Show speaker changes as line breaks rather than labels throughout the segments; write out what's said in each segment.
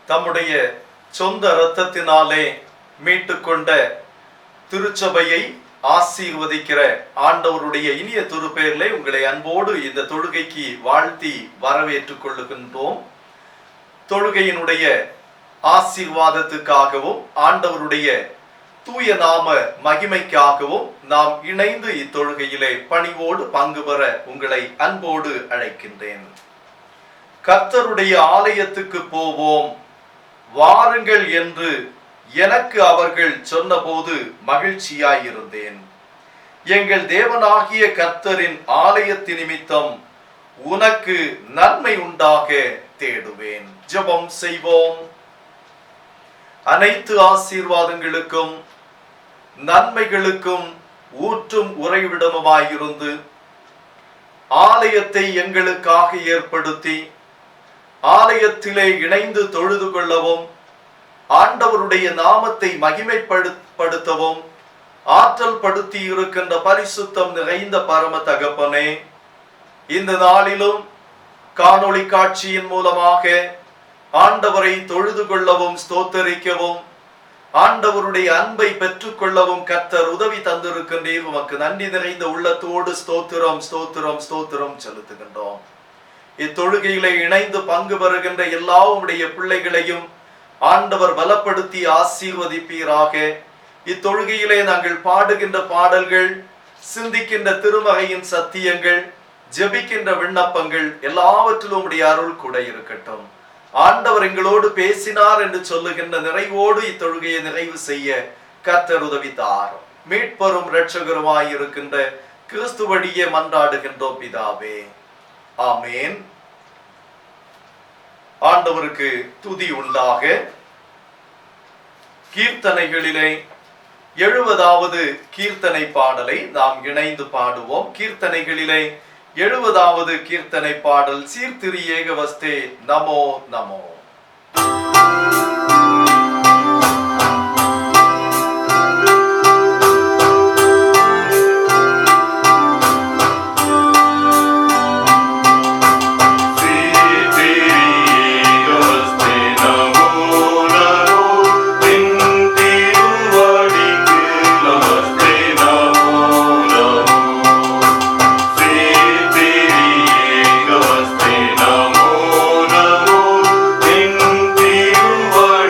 தம்முடைய சொந்த இரத்தத்தினாலே மீட்டு கொண்ட திருச்சபையை ஆசீர்வதிக்கிற ஆண்டவருடைய இனிய திருப்பெயரிலே உங்களை அன்போடு இந்த தொழுகைக்கு வாழ்த்தி வரவேற்றுக் கொள்ளுகின்றோம். தொழுகையினுடைய ஆசீர்வாதத்துக்காகவும் ஆண்டவருடைய தூய நாம மகிமைக்காகவும் நாம் இணைந்து இத்தொழுகையிலே பணிவோடு பங்கு பெற உங்களை அன்போடு அழைக்கின்றேன். கர்த்தருடைய ஆலயத்துக்கு போவோம் வாருங்கள் என்று எனக்கு அவர்கள் சொன்னபோது மகிழ்ச்சியாயிருந்தேன். எங்கள் தேவனாகிய கர்த்தரின் ஆலயத்தின் நிமித்தம் உனக்கு நன்மை உண்டாக தேடுவேன். ஜெபம் செய்வோம். அனைத்து ஆசீர்வாதங்களுக்கும் நன்மைகளுக்கும் ஊற்றும் உறைவிடமுமாயிருந்து ஆலயத்தை எங்களுக்காக ஏற்படுத்தி ஆலயத்திலே இணைந்து தொழுது கொள்ளவும் ஆண்டவருடைய நாமத்தை மகிமைப்படுத்தவும் ஆற்றல் படுத்தி இருக்கின்ற பரிசுத்தம் நிறைந்த பரம தகப்பனே, இந்த நாளிலும் காணொளி காட்சியின் மூலமாக ஆண்டவரை தொழுது கொள்ளவும் ஸ்தோத்தரிக்கவும் ஆண்டவருடைய அன்பை பெற்றுக் கொள்ளவும் கர்த்தர் உதவி தந்திருக்கின்றீர். உமக்கு நன்றி நிறைந்த உள்ளத்தோடு ஸ்தோத்திரம் ஸ்தோத்திரம் ஸ்தோத்திரம் செலுத்துகின்றோம். இத்தொழுகையிலே இணைந்து பங்கு பெறுகின்ற எல்லா உம்முடைய பிள்ளைகளையும் ஆண்டவர் பலப்படுத்தி ஆசீர்வதிப்பீராக. இத்தொழுகையிலே நாங்கள் பாடுகின்ற பாடல்கள், சிந்திக்கின்ற திருமறையின் சத்தியங்கள், ஜெபிக்கின்ற விண்ணப்பங்கள் எல்லாவற்றிலும் உம்முடைய அருள் கூட இருக்கட்டும். ஆண்டவர் எங்களோடு பேசினார் என்று சொல்லுகின்ற நிறைவோடு இத்தொழுகையை நிறைவு செய்ய கர்த்தர் உதவி தாரும். மீட்பரும் இரட்சகருமாய் இருக்கின்ற கிறிஸ்து வழியே மன்றாடுகின்றோம் பிதாவே, ஆமேன். ஆண்டவருக்கு துதி உண்டாக. கீர்த்தனைகளிலே 70வது கீர்த்தனை பாடலை நாம் இணைந்து பாடுவோம். கீர்த்தனைகளிலே 70வது கீர்த்தனை பாடல் சீர்திரி ஏகவஸ்தே நமோ நமோ.
What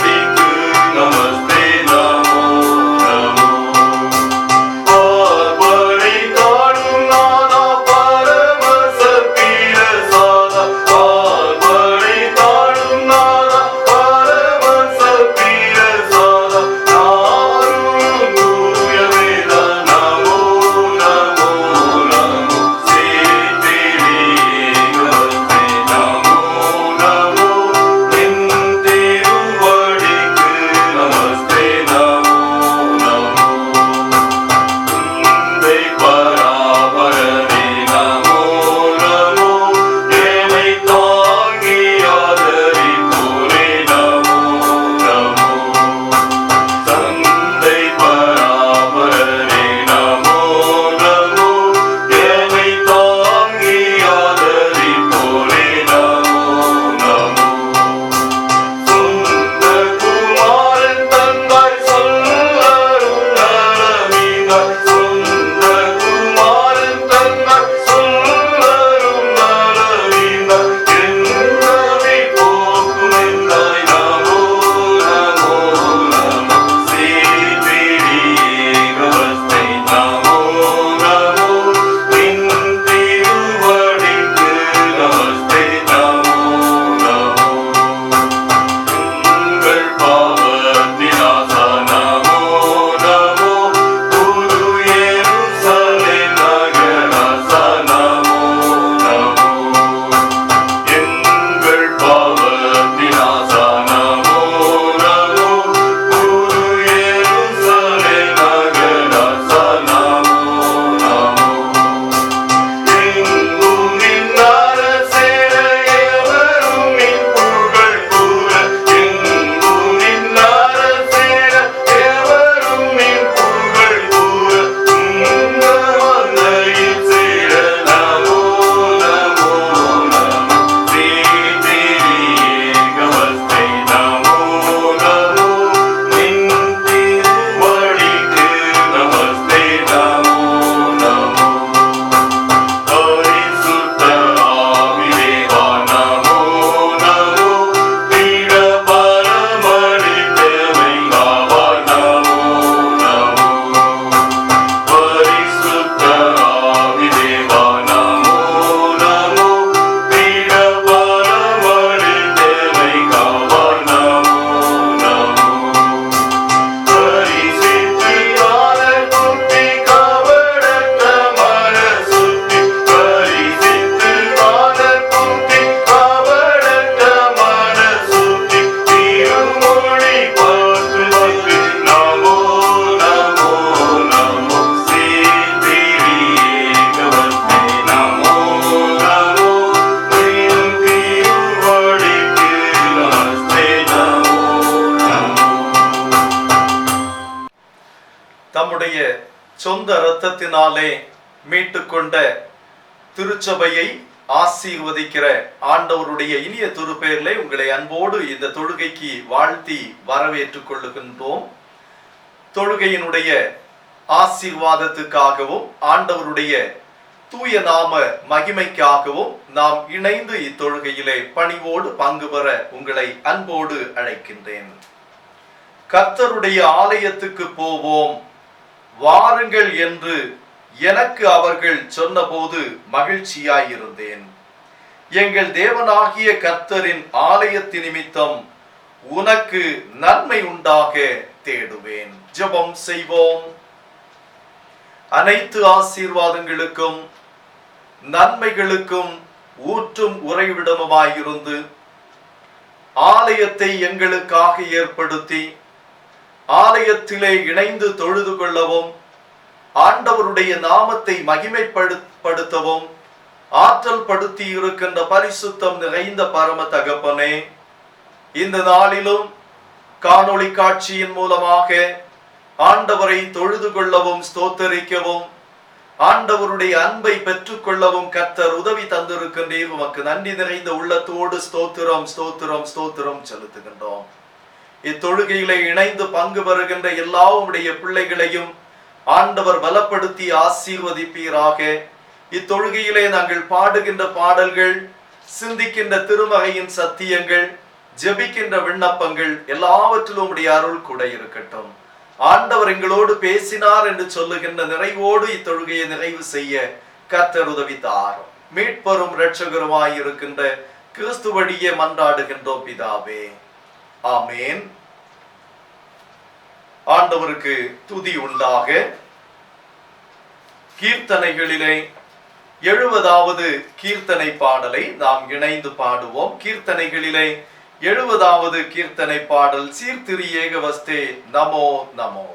தம்முடைய சொந்த இரத்தத்தினாலே மீட்டுக்கொண்ட திருச்சபையை ஆசீர்வதிக்கிற ஆண்டவருடைய இனிய திருப்பெயரிலே உங்களை அன்போடு இந்த தொழுகைக்கு வாழ்த்தி வரவேற்றுக் கொள்ளுகின்றோம். தொழுகையினுடைய ஆசீர்வாதத்துக்காகவும் ஆண்டவருடைய தூய நாம மகிமைக்காகவும் நாம் இணைந்து இத்தொழுகையிலே பணிவோடு பங்கு பெற உங்களை அன்போடு அழைக்கின்றேன். கர்த்தருடைய ஆலயத்துக்கு போவோம் வாருங்கள் என்று எனக்கு அவர்கள் சொன்னபோது மகிழ்ச்சியாயிருந்தேன். எங்கள் தேவனாகிய கர்த்தரின் ஆலயத்தின் நிமித்தம் உனக்கு நன்மை உண்டாக தேடுவேன். ஜெபம் செய்வோம். அனைத்து ஆசீர்வாதங்களுக்கும் நன்மைகளுக்கும் ஊற்றும் உறைவிடமுமாயிருந்து ஆலயத்தை எங்களுக்காக ஏற்படுத்தி ஆலயத்திலே இணைந்து தொழுது கொள்ளவும் ஆண்டவருடைய நாமத்தை மகிமைப்படுத்தவும் ஆற்றல் படுத்தி இருக்கின்ற பரிசுத்தம் நிறைந்த பரம தகப்பனே, இந்த நாளிலும் காணொளி காட்சியின் மூலமாக ஆண்டவரை தொழுது கொள்ளவும் ஸ்தோத்தரிக்கவும் ஆண்டவருடைய அன்பை பெற்றுக் கொள்ளவும் கர்த்தர் உதவி தந்திருக்கின்றீர். உமக்கு நன்றி நிறைந்த உள்ளத்தோடு ஸ்தோத்திரம் ஸ்தோத்திரம் ஸ்தோத்திரம் செலுத்துகின்றோம். இத்தொழுகையிலே இணைந்து பங்கு பெறுகின்ற எல்லா உம்முடைய பிள்ளைகளையும் ஆண்டவர் பலப்படுத்தி ஆசீர்வதிப்பீராக. இத்தொழுகையிலே நாங்கள் பாடுகின்ற பாடல்கள், சிந்திக்கின்ற திருமறையின் சத்தியங்கள், ஜெபிக்கின்ற விண்ணப்பங்கள் எல்லாவற்றிலும் உம்முடைய அருள் கூட இருக்கட்டும். ஆண்டவர் எங்களோடு பேசினார் என்று சொல்லுகின்ற நிறைவோடு இத்தொழுகையை நிறைவு செய்ய கர்த்தர் உதவி தாரும். மீட்பரும் இரட்சகருமாய் இருக்கின்ற கிறிஸ்து வழியே மன்றாடுகின்றோம் பிதாவே, ஆமேன். ஆண்டவருக்கு துதி உண்டாக. கீர்த்தனைகளிலே 70வது கீர்த்தனை பாடலை நாம் இணைந்து பாடுவோம். கீர்த்தனைகளிலே 70வது கீர்த்தனை பாடல் சீர்திரி ஏகவஸ்தே நமோ நமோ.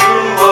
Namo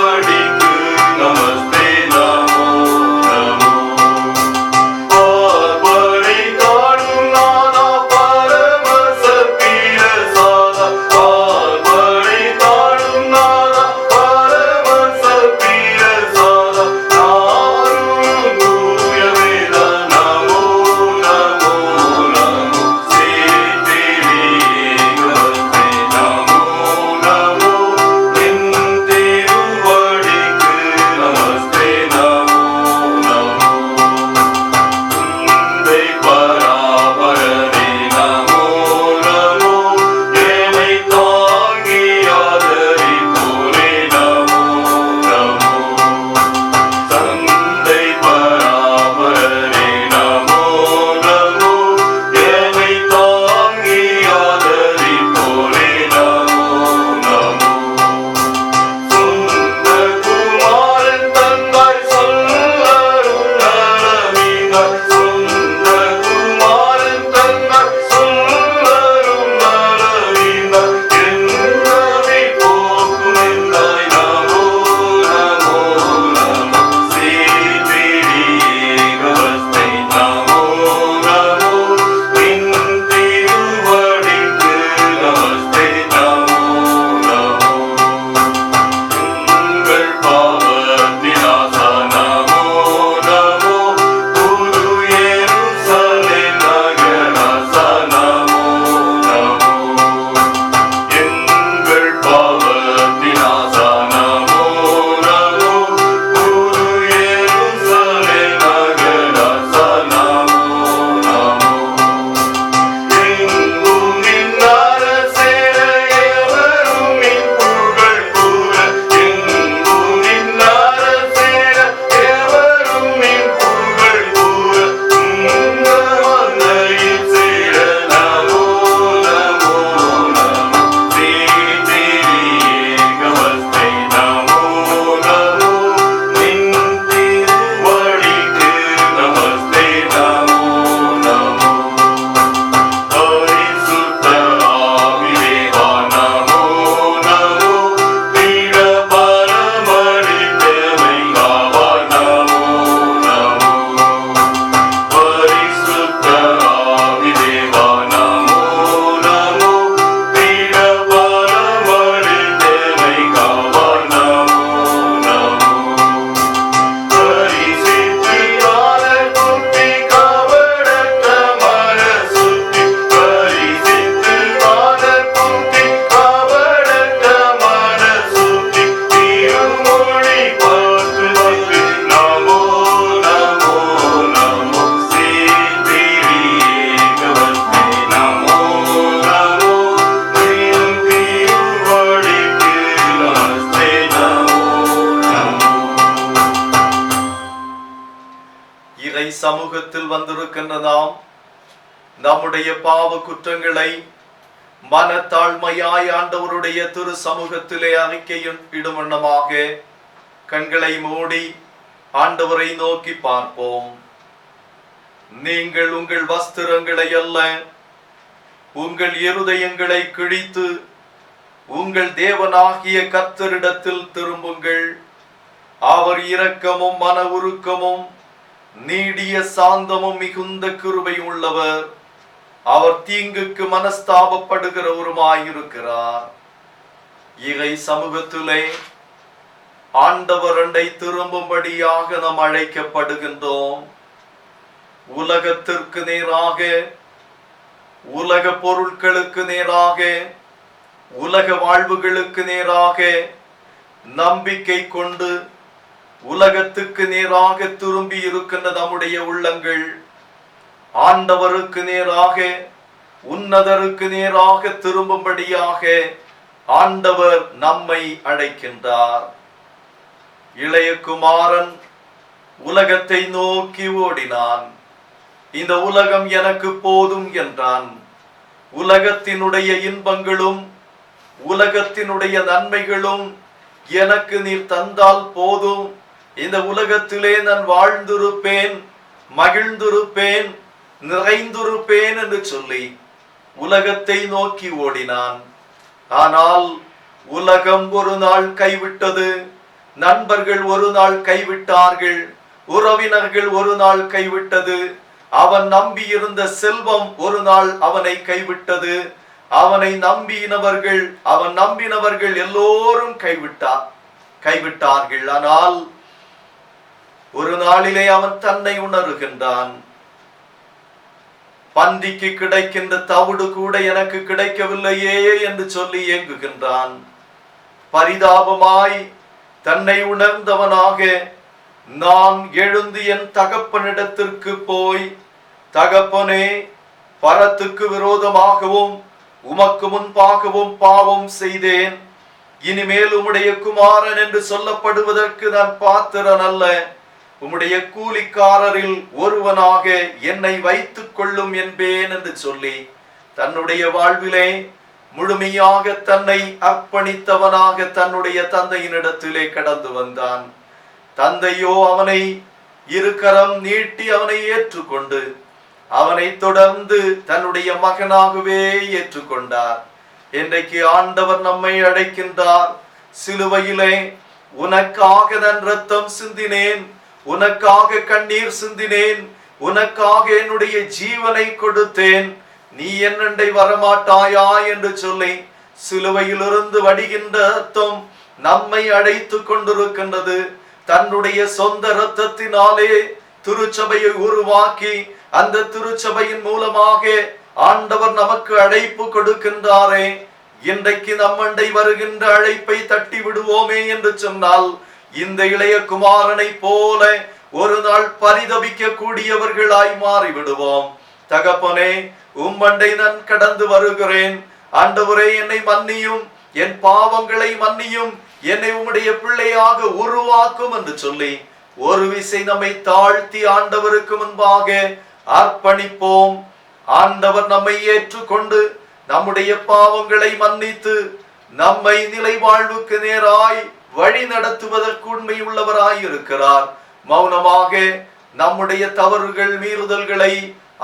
சமூகத்தில் வந்திருக்கின்ற நாம் நம்முடைய பாவ குற்றங்களை மனத்தாழ்மையாய் ஆண்டவருடைய திரு சமூகத்திலே அறிக்கையிடும் வண்ணமாக கண்களை மூடி ஆண்டவரை நோக்கி பார்ப்போம். நீங்கள் உங்கள் வஸ்திரங்களை அல்ல, உங்கள் இருதயங்களை கிழித்து உங்கள் தேவனாகிய கர்த்தரிடத்தில் திரும்புங்கள். அவர் இரக்கமும் மன உருக்கமும் நீடிய சாந்தமும் மிகுந்த கிருபை உள்ளவர். அவர் தீங்குக்கு மனஸ்தாபப்படுகிறவருமாயிருக்கிறார். இறை சமூகத்திலே ஆண்டவர் அண்டை திரும்பும்படியாக நாம் அழைக்கப்படுகின்றோம். உலகத்திற்கு நேராக, உலக பொருட்களுக்கு நேராக, உலக வாழ்வுகளுக்கு நேராக நம்பிக்கை கொண்டு உலகத்துக்கு நேராக திரும்பி இருக்கின்ற நம்முடைய உள்ளங்கள் ஆண்டவருக்கு நேராக, உன்னதருக்கு நேராக திரும்பும்படியாக ஆண்டவர் நம்மை அழைக்கின்றார். இளைய குமாரன் உலகத்தை நோக்கி ஓடினான். இந்த உலகம் எனக்கு போதும் என்றான். உலகத்தினுடைய இன்பங்களும் உலகத்தினுடைய நன்மைகளும் எனக்கு நீர் தந்தால் போதும், இந்த உலகத்திலே நான் வாழ்ந்திருப்பேன், மகிழ்ந்திருப்பேன், நிறைந்திருப்பேன் என்று சொல்லி உலகத்தை நோக்கி ஓடினான். ஆனால் உலகம் ஒரு நாள் கைவிட்டது, நண்பர்கள் ஒரு நாள் கைவிட்டார்கள், உறவினர்கள் ஒரு நாள் கைவிட்டது, அவன் நம்பியிருந்த செல்வம் ஒரு நாள் அவனை கைவிட்டது, அவனை நம்பினவர்கள் எல்லோரும் கைவிட்டார்கள். ஆனால் ஒரு நாளிலே அவன் தன்னை உணர்கின்றான். பந்திக்கு கிடைக்கின்ற தவிடு கூட எனக்கு கிடைக்கவில்லையே என்று சொல்லி ஏங்குகின்றான். பரிதாபமாய் தன்னை உணர்ந்தவனாக நான் எழுந்து என் தகப்பனிடத்திற்கு போய், தகப்பனே, பரத்துக்கு விரோதமாகவும் உமக்கு முன்பாகவும் பாவம் செய்தேன். இனிமேல் உம்முடைய குமாரன் என்று சொல்லப்படுவதற்கு நான் பாத்திரன் அல்ல. உம்முடைய கூலிக்காரரில் ஒருவனாக என்னை வைத்துக் கொள்ளும் என்பேன் என்று சொல்லி தன்னுடைய வாழ்விலே முழுமையாக தன்னை அர்ப்பணித்தவனாக தன்னுடைய தந்தையினிடத்திலே கடந்து வந்தான். தந்தையோ அவனை இருக்கரம் நீட்டி அவனை ஏற்றுக்கொண்டு அவனை தொடர்ந்து தன்னுடைய மகனாகவே ஏற்றுக்கொண்டார். இன்றைக்கு ஆண்டவர் நம்மை அழைக்கின்றார். சிலுவையிலே உனக்காக நான் இரத்தம் சிந்தினேன், உனக்காக கண்ணீர் சிந்தினேன், உனக்காக என்னுடைய ஜீவனை கொடுத்தேன், நீ என்னண்டை வரமாட்டாயா என்று சொல்லி சிலுவையிலிருந்து வடிகின்ற இரத்தம் நம்மை அழைத்து கொண்டிருக்கின்றது. தன்னுடைய சொந்த இரத்தத்தினாலே திருச்சபையை உருவாக்கி அந்த திருச்சபையின் மூலமாக ஆண்டவர் நமக்கு அழைப்பு கொடுக்கின்றாரே. இன்றைக்கு நம்மண்டை வருகின்ற அழைப்பை தட்டி விடுவோமே என்று சொன்னால் இந்த இளைய குமாரனை போல ஒரு நாள் பரிதபிக்க கூடியவர்களாய் மாறிவிடுவோம். தகப்பனே, உம்மண்டை நான் கடந்து வருகிறேன். ஆண்டவரே, என்னை மன்னியும், என் பாவங்களை மன்னியும், என்னை உம்முடைய பிள்ளையாக உருவாக்கும் என்று சொல்லி ஒரு விசை நம்மை தாழ்த்தி ஆண்டவருக்கு முன்பாக அர்ப்பணிப்போம். ஆண்டவர் நம்மை ஏற்றுக்கொண்டு நம்முடைய பாவங்களை மன்னித்து நம்மை நிலை வாழ்வுக்கு நேராய் வழி நடத்துவதற்கு உண்மை உள்ளவராய் இருக்கிறார். மௌனமாக நம்முடைய தவறுகள் மீறுதல்களை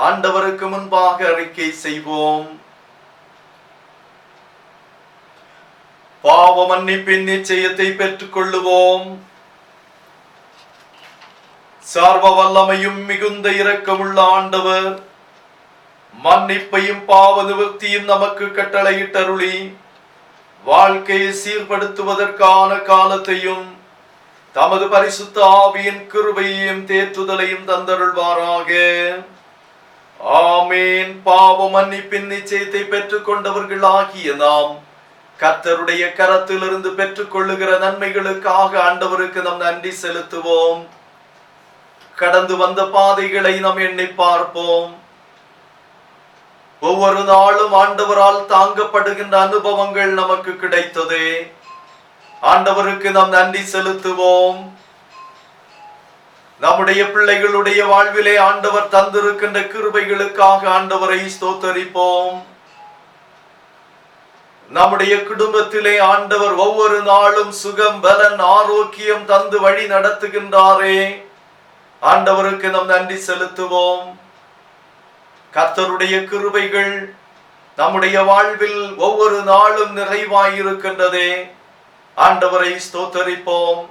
ஆண்டவருக்கு முன்பாக அறிக்கை செய்வோம். பாவ மன்னிப்பின் நிச்சயத்தை பெற்றுக் கொள்ளுவோம். சர்வ வல்லமையும் மிகுந்த இரக்கமுள்ள ஆண்டவர் மன்னிப்பையும் பாவ நிவர்த்தியும் நமக்கு கட்டளையிட்டருளி வாழ்க்கையை சீர்படுத்துவதற்கான காலத்தையும் தமது பரிசுத்த ஆவியின் கிருபையையும் தேற்றுதலையும் தந்தருள்வாராக. ஆமேன். பாவ மன்னிப்பின் நிச்சயத்தை பெற்றுக் கொண்டவர்களாகிய நாம் கர்த்தருடைய கரத்திலிருந்து பெற்றுக் கொள்ளுகிற நன்மைகளுக்காக ஆண்டவருக்கு நாம் நன்றி செலுத்துவோம். கடந்து வந்த பாதைகளை நாம் எண்ணி பார்ப்போம். ஒவ்வொரு நாளும் ஆண்டவரால் தாங்கப்படுகின்ற அனுபவங்கள் நமக்கு கிடைத்தது. ஆண்டவருக்கு நாம் நன்றி செலுத்துவோம். நம்முடைய பிள்ளைகளுடைய வாழ்விலே ஆண்டவர் தந்திருக்கின்ற கிருபைகளுக்காக ஆண்டவரை ஸ்தோத்தரிப்போம். நம்முடைய குடும்பத்திலே ஆண்டவர் ஒவ்வொரு நாளும் சுகம், பலன், ஆரோக்கியம் தந்து வழி நடத்துகின்றாரே, ஆண்டவருக்கு நாம் நன்றி செலுத்துவோம். கர்த்தருடைய கிருபைகள் நம்முடைய வாழ்வில் ஒவ்வொரு நாளும் நிறைவாயிருக்கின்றதே, ஆண்டவரை ஸ்தோத்தரிப்போம்.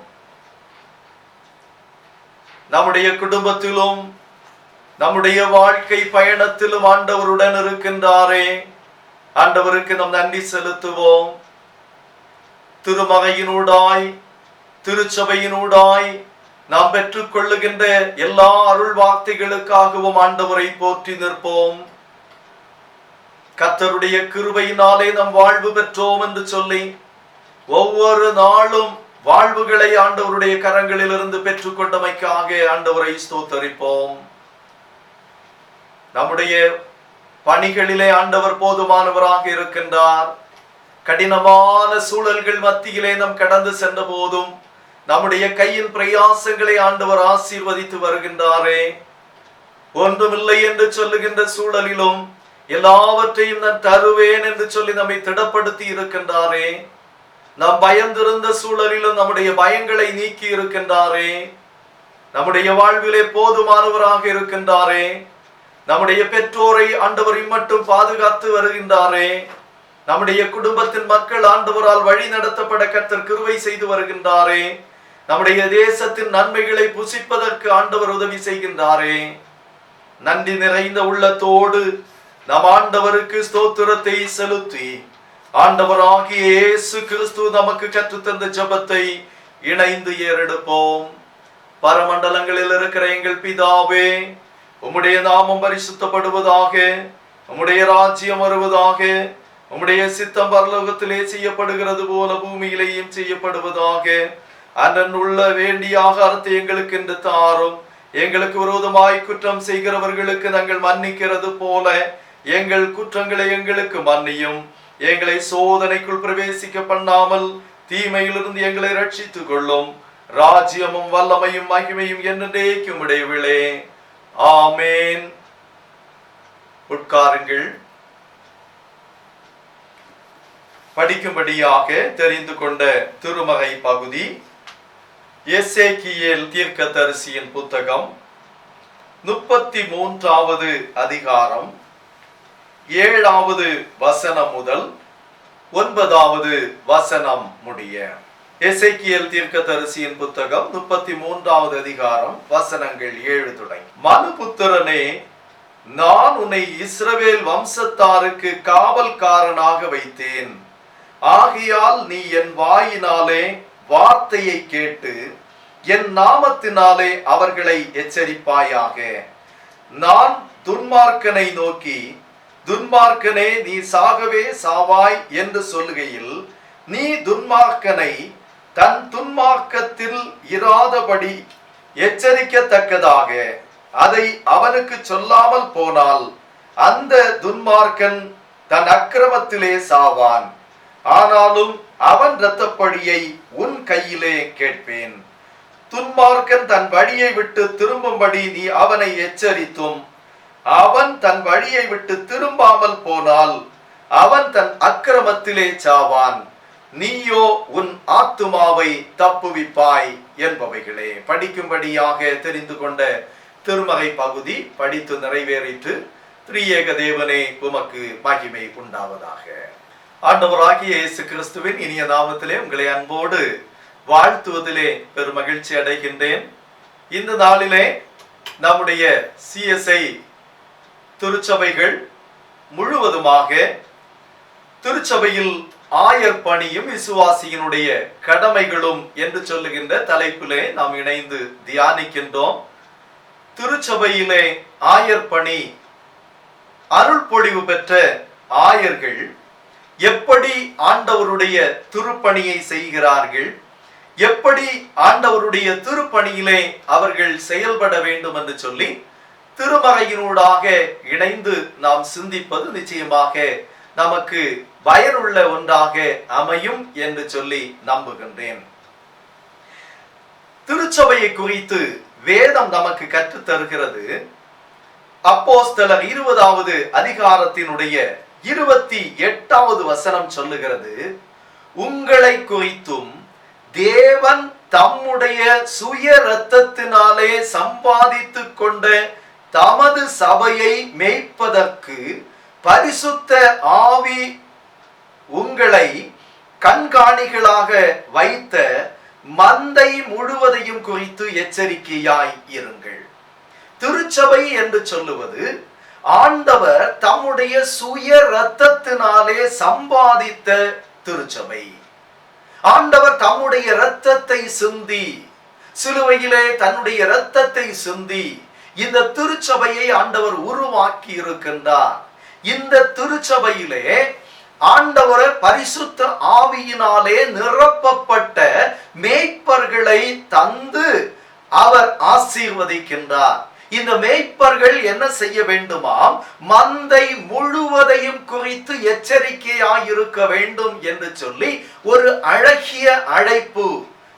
நம்முடைய குடும்பத்திலும் நம்முடைய வாழ்க்கை பயணத்திலும் ஆண்டவருடன் இருக்கின்றாரே, ஆண்டவருக்கு நாம் நன்றி செலுத்துவோம். திருமகையினூடாய் திருச்சபையினூடாய் நாம் பெற்றுக்கொள்ளுகின்ற எல்லா அருள் வார்த்தைகளுக்காகவும் ஆண்டவரை போற்றி நிற்போம். கர்த்தருடைய கிருபையினாலே நாம் வாழ்வு பெற்றோம் என்று சொல்லி ஒவ்வொரு நாளும் வாழ்வுகளை ஆண்டவருடைய கரங்களில் இருந்து பெற்றுக்கொண்டமைக்காக ஆண்டவரை ஸ்தோத்தரிப்போம். நம்முடைய பணிகளிலே ஆண்டவர் போதுமானவராக இருக்கின்றார். கடினமான சூழல்கள் மத்தியிலே நாம் கடந்து சென்ற போதும் நம்முடைய கையின் பிரயாசங்களை ஆண்டவர் ஆசீர்வதித்து வருகின்றாரே. ஒன்றுமில்லை என்று சொல்லுகின்ற சூழலிலும் எல்லாவற்றையும் நான் தருவேன் என்று சொல்லி நம்மை திடப்படுத்தி இருக்கின்றாரே. நாம் பயந்திருந்த சூழலிலும் நம்முடைய பயங்களை நீக்கி இருக்கின்றாரே. நம்முடைய வாழ்விலே போதுமானவராக இருக்கின்றாரே. நம்முடைய பெற்றோரை ஆண்டவர் இம்மட்டும் பாதுகாத்து வருகின்றாரே. நம்முடைய குடும்பத்தின் மக்கள் ஆண்டவரால் வழி நடத்தப்பட கர்த்தர் கிருபை செய்து வருகின்றாரே. நம்முடைய தேசத்தின் நன்மைகளை புசிப்பதற்கு ஆண்டவர் உதவி செய்கின்றாரே. நன்றி நிறைந்த உள்ளத்தோடு நம் ஆண்டவருக்கு ஸ்தோத்திரத்தை செலுத்தி ஆண்டவராகிய இயேசு கிறிஸ்து நமக்கு கற்றுத்தந்த ஜெபத்தை இணைந்து ஏறெடுப்போம். பரமண்டலங்களில் இருக்கிற எங்கள் பிதாவே, உம்முடைய நாமம் பரிசுத்தப்படுவதாக, உம்முடைய ராஜ்யம் வருவதாக, உம்முடைய சித்தம் பரலோகத்திலே செய்யப்படுகிறது போல பூமியிலேயும் செய்யப்படுவதாக. அன்றன்றுள்ள வேண்டிய ஆகாரத்தை எங்களுக்கு இன்று தாரும். எங்களுக்கு விரோதமாய் குற்றம் செய்கிறவர்களுக்கு நாங்கள் மன்னிக்கிறது போல எங்கள் குற்றங்களை எங்களுக்கு மன்னியும். எங்களை சோதனைக்குள் பிரவேசிக்க பண்ணாமல் தீமையிலிருந்து எங்களை ரட்சித்துக் கொள்ளும். ராஜ்யமும் வல்லமையும் மகிமையும் என்றென்றைக்கும் உடையவளே. ஆமேன். உட்காருங்கள். படிக்கும்படியாக தெரிந்து கொண்ட திருமறை பகுதி எசேக்கியேல் தீர்க்கதரிசியின் புத்தகம் 33வது அதிகாரம் 7வது வசனம் முதல் 9வது வசனம் முடிய. எசேக்கியேல் தீர்க்கதரிசியின் புத்தகம் 33வது அதிகாரம் வசனங்கள் 7 தொடங்கி. மனுபுத்திரனே, நான் உன்னை இஸ்ரவேல் வம்சத்தாருக்கு காவல்காரனாக வைத்தேன். ஆகையால் நீ என் வாயினாலே வார்த்தையை கேட்டு என் நாமத்தினாலே அவர்களை எச்சரிப்பாயாக. நான் துன்மார்க்கனை நோக்கி, துன்மார்க்கனே நீ சாகவே சாவாய் என்று சொல்லுகையில், நீ துன்மார்க்கனை தன் துன்மார்க்கத்தில் இராதபடி எச்சரிக்கத்தக்கதாக அதை அவனுக்கு சொல்லாமல் போனால் அந்த துன்மார்க்கன் தன் அக்கிரமத்திலே சாவான். ஆனாலும் அவன் இரத்தப்பழியை உன் கையிலே கேட்பேன். துன்மார்க்கன் தன் வழியை விட்டு திரும்பும்படி நீ அவனை எச்சரித்தும் அவன் தன் வழியை விட்டு திரும்பாமல் போனால் அவன் தன் அக்கிரமத்திலே சாவான். நீயோ உன் ஆத்துமாவை தப்புவிப்பாய் என்பவைகளே. படிக்கும்படியாக தெரிந்து கொண்ட திருமறை பகுதி படித்து நிறைவேறிட்டு திரியேக தேவனே உமக்கு மகிமை உண்டாவதாக. ஆண்டவராகிய இயேசு கிறிஸ்துவின் இனிய நாமத்திலே உங்களை அன்போடு வாழ்த்துவதிலே பெரும் மகிழ்ச்சி அடைகின்றேன். இந்த நாளிலே நம்முடைய CSI திருச்சபைகள் முழுவதுமாக திருச்சபையில் ஆயர் பணியும் விசுவாசியினுடைய கடமைகளும் என்று சொல்லுகின்ற தலைப்பிலே நாம் இணைந்து தியானிக்கின்றோம். திருச்சபையிலே ஆயர் பணி, அருள் பொழிவு பெற்ற ஆயர்கள் எப்படி ஆண்டவருடைய திருப்பணியை செய்கிறார்கள், எப்படி ஆண்டவருடைய திருப்பணியிலே அவர்கள் செயல்பட வேண்டும் என்று சொல்லி திருமறையினூடாக இணைந்து நாம் சிந்திப்பது நிச்சயமாக நமக்கு பயனுள்ள ஒன்றாக அமையும் என்று சொல்லி நம்புகின்றேன். திருச்சபையை குறித்து வேதம் நமக்கு கற்றுத் தருகிறது. அப்போஸ்தலர் 20வது அதிகாரத்தினுடைய 28வது வசனம் சொல்லுகிறது, உங்களை குறித்தும் தேவன் தம்முடைய சுய இரத்தத்தினாலே சம்பாதித்துக் கொண்ட தமது சபையை மேய்ப்பதற்கு பரிசுத்த ஆவி உங்களை கண்காணிகளாக வைத்த மந்தை முழுவதையும் குறித்து எச்சரிக்கையாய் இருங்கள். திருச்சபை என்று சொல்லுவது ஆண்டவர் தம்முடைய சுய இரத்தத்தினாலே சம்பாதித்த திருச்சபை. ஆண்டவர் தம்முடைய இரத்தத்தை சிந்தி, சிலுவையிலே தன்னுடைய இரத்தத்தை சிந்தி இந்த திருச்சபையை ஆண்டவர் உருவாக்கி இருக்கின்றார். இந்த திருச்சபையிலே ஆண்டவர் பரிசுத்த ஆவியினாலே நிரப்பப்பட்ட மேய்ப்பர்களை தந்து அவர் ஆசீர்வதிக்கின்றார். இந்த மேய்ப்பர்கள் என்ன செய்ய வேண்டுமாம்? மந்தை முழுவதையும் குறித்து எச்சரிக்கையாயிருக்க வேண்டும் என்று சொல்லி ஒரு அழகிய அழைப்பு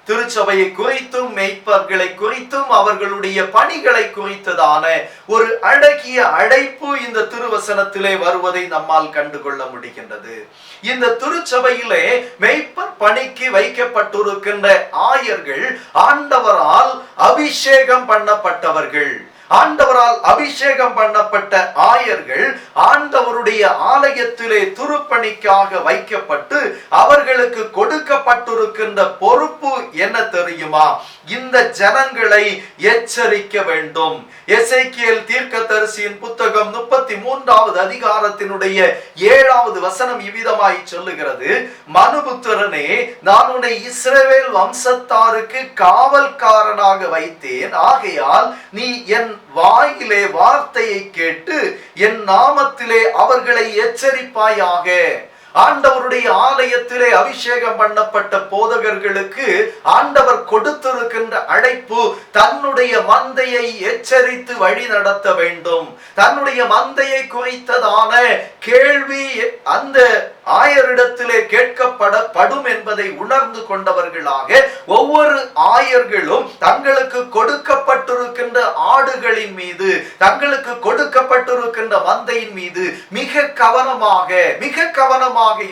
திருச்சபையை குறித்தும் மேய்ப்பர்களை குறித்தும் அவர்களுடைய பணிகளை குறித்ததான ஒரு அழகிய அழைப்பு இந்த திருவசனத்திலே வருவதை நம்மால் கண்டுகொள்ள முடிகின்றது. இந்த திருச்சபையிலே மேய்ப்பர் பணிக்கு வைக்கப்பட்டிருக்கின்ற ஆயர்கள் ஆண்டவரால் அபிஷேகம் பண்ணப்பட்டவர்கள். ஆண்டவரால் அபிஷேகம் பண்ணப்பட்ட ஆயர்கள் ஆண்டவருடைய ஆலயத்திலே திருப்பணிக்காக வைக்கப்பட்டு அவர்களுக்கு கொடுக்கப்பட்டிருக்கின்ற பொறுப்பு என்ன தெரியுமா? இந்த ஜனங்களை எச்சரிக்க வேண்டும். எசேக்கியேல் தீர்க்கதரிசியின் புத்தகம் 33வது அதிகாரத்தினுடைய 7வது வசனம் இவ்விதமாய் சொல்லுகிறது, மனுபுத்திரனே, நான் உன்னை இஸ்ரவேல் வம்சத்தாருக்கு காவல்காரனாக வைத்தேன். ஆகையால் நீ என் வாயிலே வார்த்தையை கேட்டு என் நாமத்திலே அவர்களை எச்சரிப்பாயாக. ஆண்டவருடைய ஆலயத்திலே அபிஷேகம் பண்ணப்பட்ட போதகர்களுக்கு ஆண்டவர் கொடுத்திருக்கின்ற அழைப்பு தன்னுடைய மந்தையை எச்சரித்து வழி நடத்த வேண்டும். தன்னுடைய மந்தையை குறித்ததான கேள்வி அந்த ஆயரிடத்திலே கேட்கப்படும் என்பதை உணர்ந்து கொண்டவர்களாக ஒவ்வொரு ஆயர்களும் தங்களுக்கு கொடுக்கப்பட்டிருக்கின்ற ஆடுகளின் மீது, தங்களுக்கு கொடுக்கப்பட்டிருக்கின்ற மந்தையின் மீது மிக கவனமாக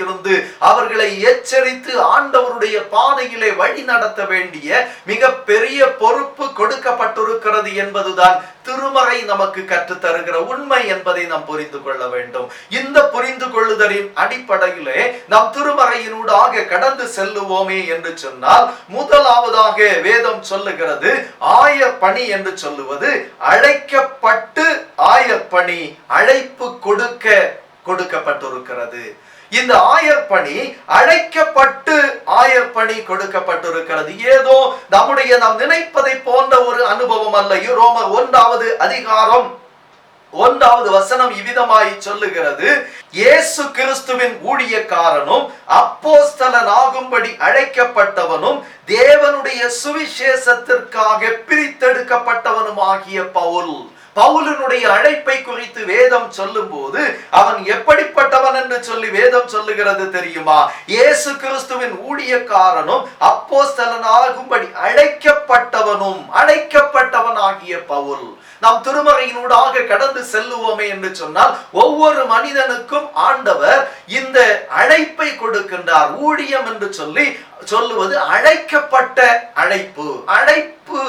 இருந்து அவர்களை எச்சரித்து ஆண்டவருடைய பாதையிலே வழி நடத்த வேண்டிய மிக பெரிய பொறுப்பு கொடுக்கப்பட்டிருக்கிறது என்பதுதான் திருமறை நமக்கு கற்றுத் தருகிற உண்மை என்பதை நாம் புரிந்து கொள்ள வேண்டும். இந்த புரிந்து கொள்ளுதலின் அடிப்படையிலே நாம் திருமறையினூடாக கடந்து செல்லுவோமே என்று சொன்னால், முதலாவதாக வேதம் சொல்லுகிறது ஆயர் பணி என்று சொல்லுவது அழைக்கப்பட்டு ஆயர் பணி அழைப்பு கொடுக்கப்பட்டிருக்கிறது. இந்த ஆயர் பணி அழைக்கப்பட்டு ஆயர் பணி கொடுக்கப்பட்டிருக்கிறது. ஏதோ நாம் நினைப்பதை போன்ற ஒரு அனுபவம் அல்ல. ரோமர் 1வது அதிகாரம் 1வது வசனம் இவ்விதமாய் சொல்லுகிறது, இயேசு கிறிஸ்துவின் ஊழியக்காரனும் அப்போஸ்தலனாகும்படி அழைக்கப்பட்டவனும் தேவனுடைய சுவிசேஷத்திற்காக பிரித்தெடுக்கப்பட்டவனுமாகிய பவுலினுடைய அழைப்பை குறித்து வேதம் சொல்லும் போது அவன் எப்படிப்பட்டவன் என்று சொல்லி வேதம் சொல்லுகிறது தெரியுமா? இயேசு கிறிஸ்துவின் ஊழியக்காரனும் அப்போஸ்தலனாகும்படி அழைக்கப்பட்டவனாகிய பவுல். நாம் திருமறையினூடாக கடந்து செல்லுவோமே என்று சொன்னால் ஒவ்வொரு மனிதனுக்கும் ஆண்டவர் இந்த அழைப்பை கொடுக்கின்றார். ஊழியம் என்று சொல்லுவது அழைக்கப்பட்ட அழைப்பு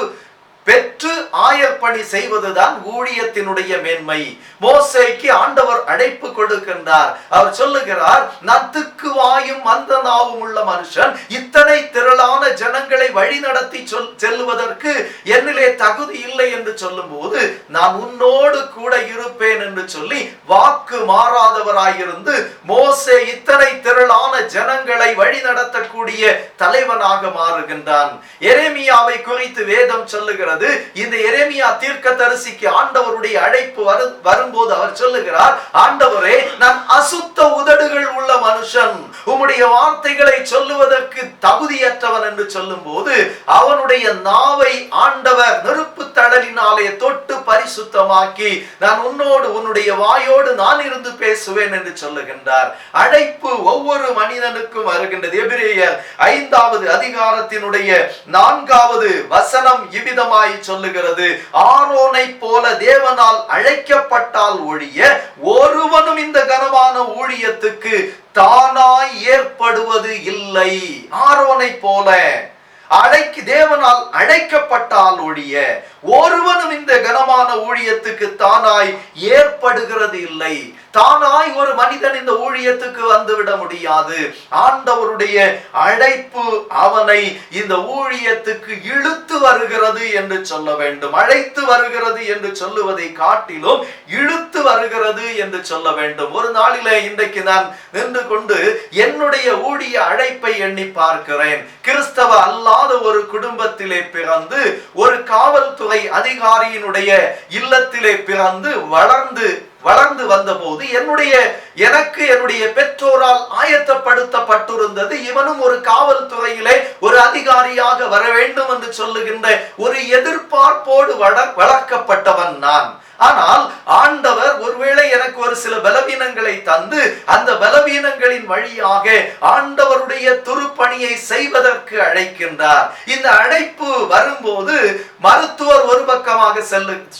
பெற்று ஆயர் பணி செய்வதுதான் ஊழியத்தினுடைய மேன்மை. மோசேக்கு ஆண்டவர் அழைப்பு கொடுக்கின்றார். அவர் சொல்லுகிறார், நான் திக்குவாயும் மந்தனாவும் உள்ள மனுஷன், இத்தனை திரளான ஜனங்களை வழி நடத்தி செல்லுவதற்கு என்னிலே தகுதி இல்லை என்று சொல்லும் போது நான் உன்னோடு கூட இருப்பேன் என்று சொல்லி வாக்கு மாறாதவராயிருந்து மோசே இத்தனை திரளான ஜனங்களை வழி நடத்தக்கூடிய தலைவனாக மாறுகின்றான். எரேமியாவை குறித்து வேதம் சொல்லுகிறது, இந்த எரேமியா தீர்க்கதரிசிக்கு ஆண்டவருடைய அழைப்பு வரும்போது அவர் சொல்லுகிறார், ஆண்டவரே, நான் அசுத்த உதடுகள் உள்ள மனுஷன், உம்முடைய உம்முடைய வார்த்தைகளை சொல்லுவதற்கு தகுதியற்றவன் என்று சொல்லும் போது அவனுடைய நாவை ஆண்டவர் நெருப்பு தழலினாலே தொட்டு பரிசுத்தமாக்கி நான் உன்னோடு உன்னுடைய வாயோடு நான் இருந்து பேசுவேன் என்று சொல்லுகின்றார். அழைப்பு ஒவ்வொரு மனிதனுக்கும் வருகின்றது. எபிரேயர் 5வது அதிகாரத்தினுடைய 4வது வசனம் இவ்விதமாய் சொல்லுகிறது, ஆரோனை போல தேவனால் அழைக்கப்பட்டால் ஒழிய ஒருவனும் இந்த கனமான ஊழியத்துக்கு தானாய் ஏற்படுவது இல்லை. ஆரோனை போல தேவனால் அழைக்கப்பட்டால் ஒழிய ஒருவனும் இந்த கனமான ஊழியத்துக்கு தானாய் ஏற்படுகிறது இல்லை. தானாய் ஒரு மனிதன் இந்த ஊழியத்துக்கு வந்துவிட முடியாது. ஆண்டவருடைய அழைப்பு அவனை இந்த ஊழியத்துக்கு இழுத்து வருகிறது என்று சொல்ல வேண்டும். அழைத்து வருகிறது என்று சொல்லுவதை காட்டிலும் இழுத்து வருகிறது என்று சொல்ல வேண்டும். ஒரு நாளிலே இன்றைக்கு நான் நின்று கொண்டு என்னுடைய ஊழிய அழைப்பை எண்ணி பார்க்கிறேன். கிறிஸ்தவ அல்லாத ஒரு குடும்பத்திலே பிறந்து ஒரு காவல்துறை அதிகாரியினுடைய இல்லத்திலே பிறந்து வளர்ந்து வந்த போது என்னுடைய பெற்றோரால் ஆயத்தப்படுத்தப்பட்டிருந்தது, இவனும் ஒரு காவல்துறையிலே ஒரு அதிகாரியாக வர வேண்டும் என்று சொல்லுகின்ற ஒரு எதிர்பார்ப்போடு வளர்க்கப்பட்டவன் நான். ஆனால் ஆண்டவர் ஒருவேளை எனக்கு ஒரு சில பலவீனங்களை தந்து அந்த பலவீனங்களின் வழியாக ஆண்டவருடைய துருப்பணியை செய்வதற்கு அழைக்கின்றார். இந்த அழைப்பு வரும்போது மருத்துவர் ஒரு பக்கமாக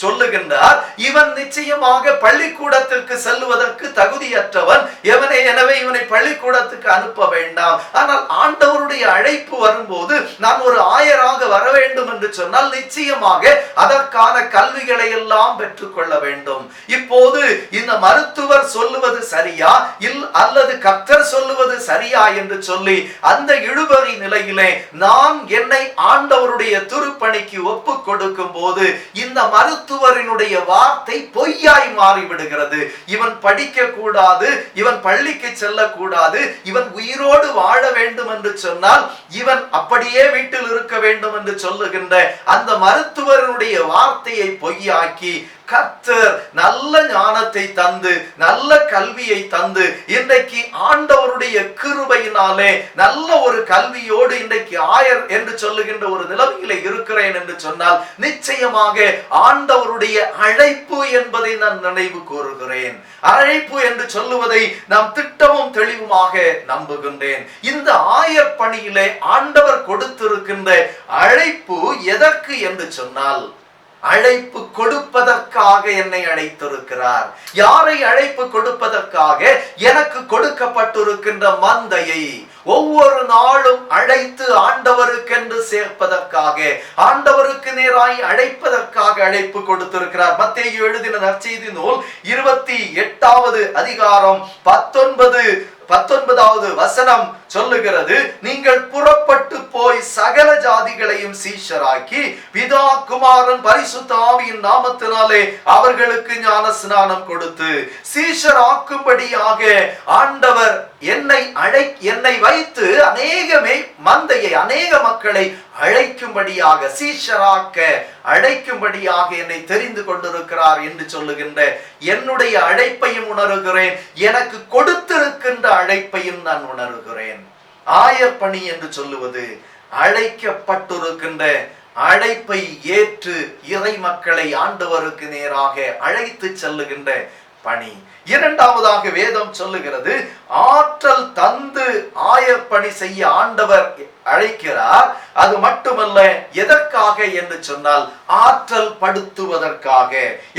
சொல்லுகின்றார், இவன் நிச்சயமாக பள்ளிக்கூடத்திற்கு செல்லுவதற்கு தகுதியற்றவன், எனவே இவனை பள்ளிக்கூடத்துக்கு அனுப்ப வேண்டாம். ஆனால் ஆண்டவருடைய அழைப்பு வரும்போது நான் ஒரு ஆயராக வர வேண்டும் என்று சொன்னால் நிச்சயமாக அதற்கான கல்விகளை எல்லாம் பெற்று கொள்ள வேண்டும். இப்போது இந்த மருத்துவர் சொல்லுவது சரியா அல்லது கர்த்தர் சொல்லுவது சரியா என்று சொல்லி அந்த இழுபறி நிலையிலே நான் என்னை ஆண்டவருடைய திருப்பணிக்கு ஒப்பு கொடுக்கும் போது இந்த மருத்துவரினுடைய வார்த்தை பொய்யாய் மாறிவிடுகிறது. இவன் படிக்க கூடாது, இவன் பள்ளிக்கு செல்லக்கூடாது, இவன் உயிரோடு வாழ வேண்டும் என்று சொன்னால் இவன் அப்படியே வீட்டில் இருக்க வேண்டும் என்று சொல்லுகின்ற அந்த மருத்துவருடைய வார்த்தையை பொய்யாக்கி கர்த்தர் நல்ல ஞானத்தை தந்து நல்ல கல்வியை தந்து இன்றைக்கு ஆண்டவருடைய கிருபையினாலே நல்ல ஒரு கல்வியோடு இன்றைக்கு ஆயர் என்று சொல்லுகின்ற ஒரு நிலைமையிலே இருக்கிறேன் என்று சொன்னால் நிச்சயமாக ஆண்டவருடைய அழைப்பு என்பதை நான் நினைவு கூறுகிறேன். அழைப்பு என்று சொல்லுவதை நாம் திட்டமும் தெளிவுமாக நம்புகின்றேன். இந்த ஆயர் பணியிலே ஆண்டவர் கொடுத்திருக்கின்ற அழைப்பு எதற்கு என்று சொன்னால் அழைப்பு கொடுப்பதற்காக என்னை அழைத்திருக்கிறார். யாரை அழைப்பு கொடுப்பதற்காக? எனக்கு கொடுக்கப்பட்டிருக்கின்ற மந்தையை ஒவ்வொரு நாளும் அழைத்து ஆண்டவருக்கென்று சேர்ப்பதற்காக, ஆண்டவருக்கு நேராய் அழைப்பதற்காக அழைப்பு கொடுத்திருக்கிறார். மத்தேயு எழுதின நற்செய்தி நூல் 28வது அதிகாரம் 19வது வசனம் சொல்லுகிறது, நீங்கள் புறப்பட்டு போய் சகல ஜாதிகளையும் சீஷராக்கி பிதா குமாரன் பரிசுத்த ஆவியின் நாமத்தினாலே அவர்களுக்கு ஞான ஸ்நானம் கொடுத்து சீஷராக்கும்படியாக ஆண்டவர் என்னை வைத்து அநேக மக்களை அழைக்கும்படியாக சீஷராக்க அழைக்கும்படியாக என்னை தெரிந்து கொண்டிருக்கிறார் என்று சொல்லுகின்ற என்னுடைய அழைப்பையும் உணர்கிறேன், எனக்கு கொடுத்திருக்கின்ற அழைப்பையும் நான் உணர்கிறேன். ஆயப்பணி என்று சொல்லுவது அழைக்கப்பட்டிருக்கின்ற அழைப்பை ஏற்று இறை மக்களை ஆண்டவருக்கு நேராக அழைத்து செல்லுகின்ற பணி. இரண்டாவதாக வேதம் சொல்லுகிறது, ஆற்றல் தந்து ஆயப்பணி செய்ய ஆண்டவர் அழைக்கிறார். அது மட்டுமல்ல, எதற்காக என்று சொன்னால் ஆற்றல் படுத்துவதற்காக.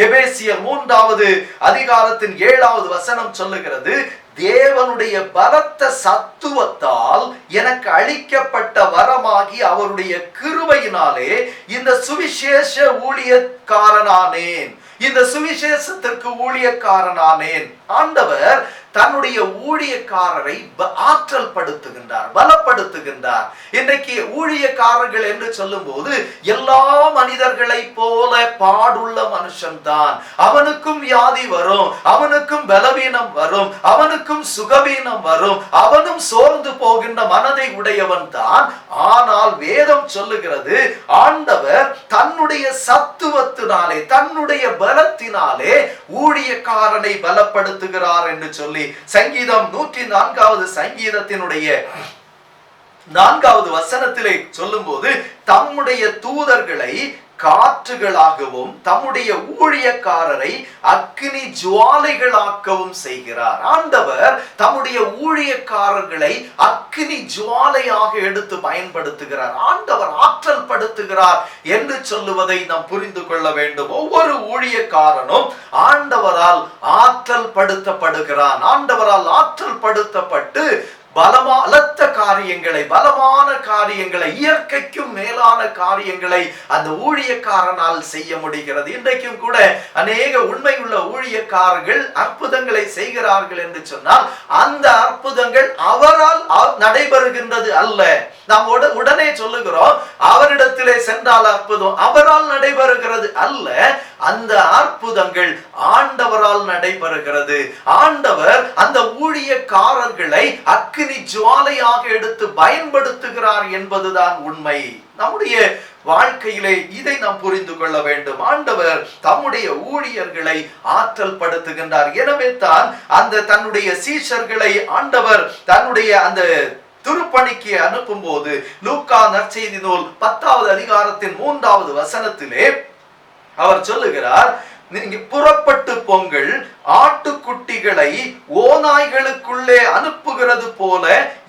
எபேசியர் 3வது அதிகாரத்தின் 7வது வசனம் சொல்லுகிறது, தேவனுடைய பலத்த சத்துவத்தால் எனக்கு அளிக்கப்பட்ட வரமாகி அவருடைய கிருபையினாலே இந்த சுவிசேஷ ஊழியக்காரனானேன், இந்த சுவிசேஷத்திற்கு ஊழியக்காரனானேன். ஆண்டவர் தன்னுடைய ஊழியக்காரரை ஆற்றல் படுத்துகின்றார், பலப்படுத்துகின்றார். இன்றைக்கு ஊழியக்காரர்கள் என்று சொல்லும் போது எல்லா மனிதர்களை போல பாடுள்ள மனுஷன் தான். அவனுக்கும் வியாதி வரும், அவனுக்கும் பலவீனம் வரும், அவனுக்கும் சுகவீனம் வரும், அவனும் சோர்ந்து போகின்ற மனதை உடையவன் தான். ஆனால் வேதம் சொல்லுகிறது, ஆண்டவர் தன்னுடைய சத்துவத்தினாலே தன்னுடைய பலத்தினாலே ஊழியக்காரனை பலப்படுத்துகிறார் என்று சொல்லி சொல்லி சங்கீதம் 104வது சங்கீதத்தினுடைய 4வது வசனத்திலே சொல்லும் போது தம்முடைய தூதர்களை காற்றுகளாகவும் தம்முடைய ஊழியக்காரரை அக்கினி ஜுவாலைகளாக்கவும் செய்கிறார். ஆண்டவர் தம்முடைய ஊழியக்காரர்களை அக்கினி ஜுவாலையாக எடுத்து பயன்படுத்துகிறார். ஆண்டவர் ஆற்றல் படுத்துகிறார் என்று சொல்லுவதை நாம் புரிந்து கொள்ள வேண்டும். ஒவ்வொரு ஊழியக்காரனும் ஆண்டவரால் ஆற்றல் படுத்தப்படுகிறான். ஆண்டவரால் ஆற்றல் படுத்தப்பட்டு பலத்த காரியங்களை, பலமான காரியங்களை, இயற்கைக்கும் மேலான காரியங்களை அந்த ஊழியக்காரனால் செய்ய முடிகிறது. இன்றைக்கும் கூட அநேக உண்மையுள்ள ஊழியக்காரர்கள் அற்புதங்களை செய்கிறார்கள் என்று சொன்னால் அந்த அற்புதங்கள் அவரால் நடைபெறுகின்றது அல்ல. நாம் உடனே சொல்லுகிறோம் அவரிடத்திலே சென்றால் அற்புதம் அவரால் நடைபெறுகிறது அல்ல. அந்த அற்புதங்கள் ஆண்டவரால் நடைபெறுகிறது. ஆண்டவர் அந்த ஊழியக்காரர்களை அக்கினி ஜுவாலையாக எடுத்து பயன்படுத்துகிறார் என்பதுதான் உண்மை. நம்முடைய வாழ்க்கையிலே இதை நாம் புரிந்து கொள்ள வேண்டும். ஆண்டவர் தம்முடைய ஊழியர்களை ஆற்றல் படுத்துகின்றார். எனவே தான் அந்த தன்னுடைய சீஷர்களை ஆண்டவர் தன்னுடைய அந்த திருப்பணிக்கு அனுப்பும் போது லூக்கா நற்செய்தி நூல் 10வது அதிகாரத்தின் 3வது வசனத்திலே அவர் சொல்லுகிறார், நீங்க புறப்பட்டு போங்கள், ஆட்டுக்குட்டிகளை ஓநாய்களுக்குள்ளே அனுப்புகிறது போல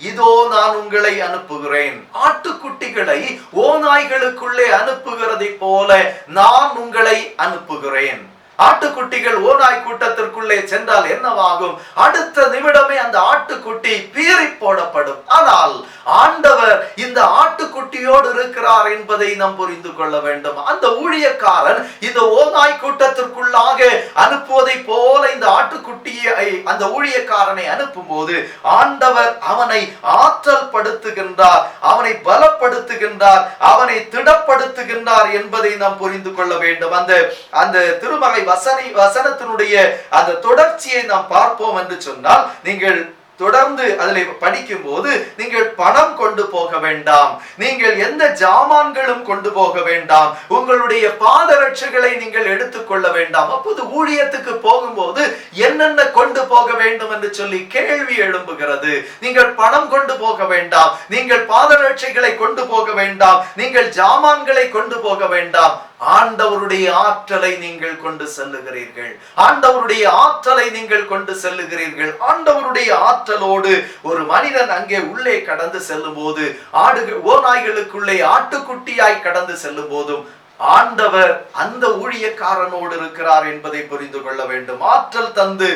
இதோ நான் உங்களை அனுப்புகிறேன். ஆட்டுக்குட்டிகளை ஓநாய்களுக்குள்ளே அனுப்புகிறதை போல நான் உங்களை அனுப்புகிறேன். ஆட்டுக்குட்டிகள் ஓநாய் கூட்டத்திற்குள்ளே சென்றால் என்னவாகும்? அடுத்த நிமிடமே அந்த ஆட்டுக்குட்டி பீறி போடப்படும். ஆனால் ஆண்டவர் இந்த ஆட்டுக்குட்டியோடு இருக்கிறார் என்பதை நாம் புரிந்து கொள்ள வேண்டும். அந்த ஊழியக்காரன் இந்த ஓநாய் கூட்டத்திற்குள்ளாக அனுப்புவதை போல இந்த ஆட்டுக்குட்டியை அந்த ஊழியக்காரனை அனுப்பும் போது ஆண்டவர் அவனை ஆற்றல் படுத்துகின்றார், அவனை பலப்படுத்துகின்றார், அவனை திடப்படுத்துகின்றார் என்பதை நாம் புரிந்து கொள்ள வேண்டும். அந்த திருமறை வசனத்தினுடைய அந்த தொடர்ச்சியை நாம் பார்ப்போம் என்று சொன்னால், நீங்கள் தொடர்ந்து அதில் படிக்கும் போது நீங்கள் பணம் கொண்டு போக வேண்டாம், நீங்கள் எந்த ஜாமான்களும் கொண்டு போக வேண்டாம், உங்களுடைய பாதரட்சைகளை நீங்கள் எடுத்துக்கொள்ள வேண்டாம். அப்போது ஊழியத்துக்கு போகும்போது என்னென்ன கொண்டு போக வேண்டும் என்று சொல்லி கேள்வி எழும்புகிறது. நீங்கள் பணம் கொண்டு போக வேண்டாம், நீங்கள் பாதரட்சைகளை கொண்டு போக வேண்டாம், நீங்கள் ஜாமான்களை கொண்டு போக வேண்டாம். ஆண்டவருடைய ஆற்றலை நீங்கள் கொண்டு செல்லுகிறீர்கள். ஆண்டவருடைய ஆற்றலை நீங்கள் கொண்டு செல்லுகிறீர்கள். ஆண்டவருடைய ஆற்றலோடு ஒரு மனிதன் அங்கே உள்ளே கடந்து செல்லும் போது, ஓநாய்களுக்குள்ளே ஆட்டுக்குட்டியாய் கடந்து செல்லும் போதும் ஆண்டவர் அந்த ஊழியக்காரனோடு இருக்கிறார் என்பதை புரிந்து கொள்ள வேண்டும். ஆற்றல் தந்து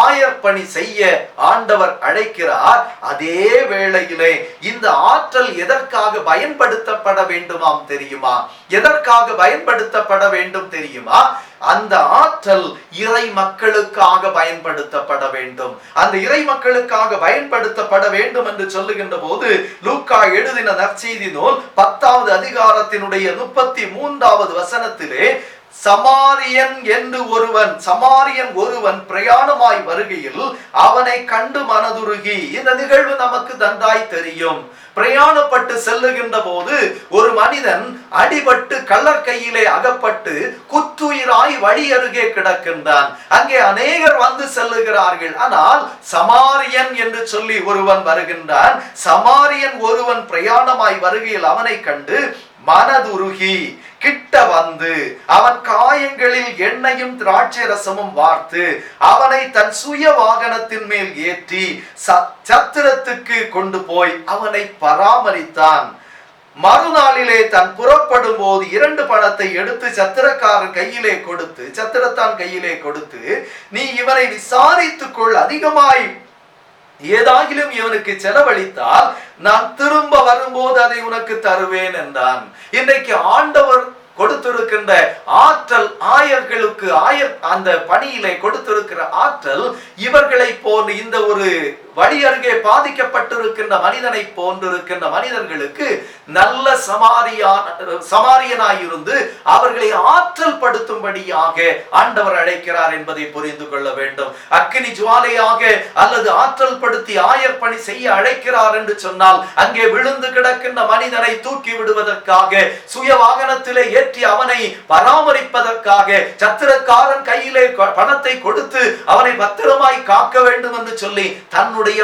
ஆயர்பணி செய்ய ஆண்டவர் அழைக்கிறார். அதே வேளையிலே இந்த ஆற்றல் எதற்காக பயன்படுத்தப்பட வேண்டுமாம் தெரியுமா? எதற்காக பயன்படுத்தப்பட வேண்டும் தெரியுமா? அந்த ஆற்றல் இறை மக்களுக்காக பயன்படுத்தப்பட வேண்டும். அந்த இறை மக்களுக்காக பயன்படுத்தப்பட வேண்டும் என்று சொல்லுகின்ற போது லூக்கா எழுதின நற்செய்தி நூல் 10வது அதிகாரத்தினுடைய 33வது வசனத்திலே சமாரியன் ஒருவன் பிரயாணமாய் வருகையில் அவனை கண்டு மனதுருகி, இந்த நிகழ்வு நமக்கு நன்றாய் தெரியும். பிரயாணப்பட்டு செல்லுகின்ற போது ஒரு மனிதன் அடிபட்டு கள்ளர் கையிலே அகப்பட்டு குத்துயிராய் வழி அருகே கிடக்கின்றான். அங்கே அநேகர் வந்து செல்லுகிறார்கள். ஆனால் சமாரியன் என்று சொல்லி ஒருவன் வருகின்றான். சமாரியன் ஒருவன் பிரயாணமாய் வருகையில் அவனை கண்டு மனதுருகி கிட்ட வந்து அவன் காயங்களில் எண்ணெயும் திராட்சை ரசமும் வார்த்து அவனை தன் சுய வாகனத்தின் மேல் ஏற்றி சத்திரத்துக்கு கொண்டு போய் அவனை பராமரித்தான். மறுநாளிலே தன் புறப்படும் போது 2 பணத்தை எடுத்து சத்திரக்காரன் கையிலே கொடுத்து, சத்திரத்தான் கையிலே கொடுத்து, நீ இவனை விசாரித்துக்கொள், அதிகமாய் ஏதாகிலும் இவனுக்கு செலவழித்தால் நான் திரும்ப வரும்போது அதை உனக்கு தருவேன் என்றான். இன்றைக்கு ஆண்டவர் கொடுத்திருக்கின்ற ஆற்றல், ஆயர்களுக்கு அந்த பணியிலே கொடுத்திருக்கிற ஆற்றல் இவர்களை போன்று இந்த ஒரு வழி அருகே பாதிக்கப்பட்டிருக்கின்ற மனிதனை போன்றிருக்கின்ற மனிதர்களுக்கு நல்ல சமாரியனாயிருந்து அவர்களை ஆற்றல் படுத்தும்படியாக ஆண்டவர் அழைக்கிறார் என்பதை புரிந்து கொள்ள வேண்டும். அக்கினி ஜுவாலையாக அல்லது ஆற்றல் படுத்தி ஆயர் பணி செய்ய அழைக்கிறார் என்று சொன்னால் அங்கே விழுந்து கிடக்கின்ற மனிதனை தூக்கி விடுவதற்காக, சுய வாகனத்திலே ஏற்றி அவனை பராமரிப்பதற்காக சத்திரக்காரன் கையிலே பணத்தை கொடுத்து அவனை பத்திரமாய் காக்க வேண்டும் என்று சொல்லி தன்னுடைய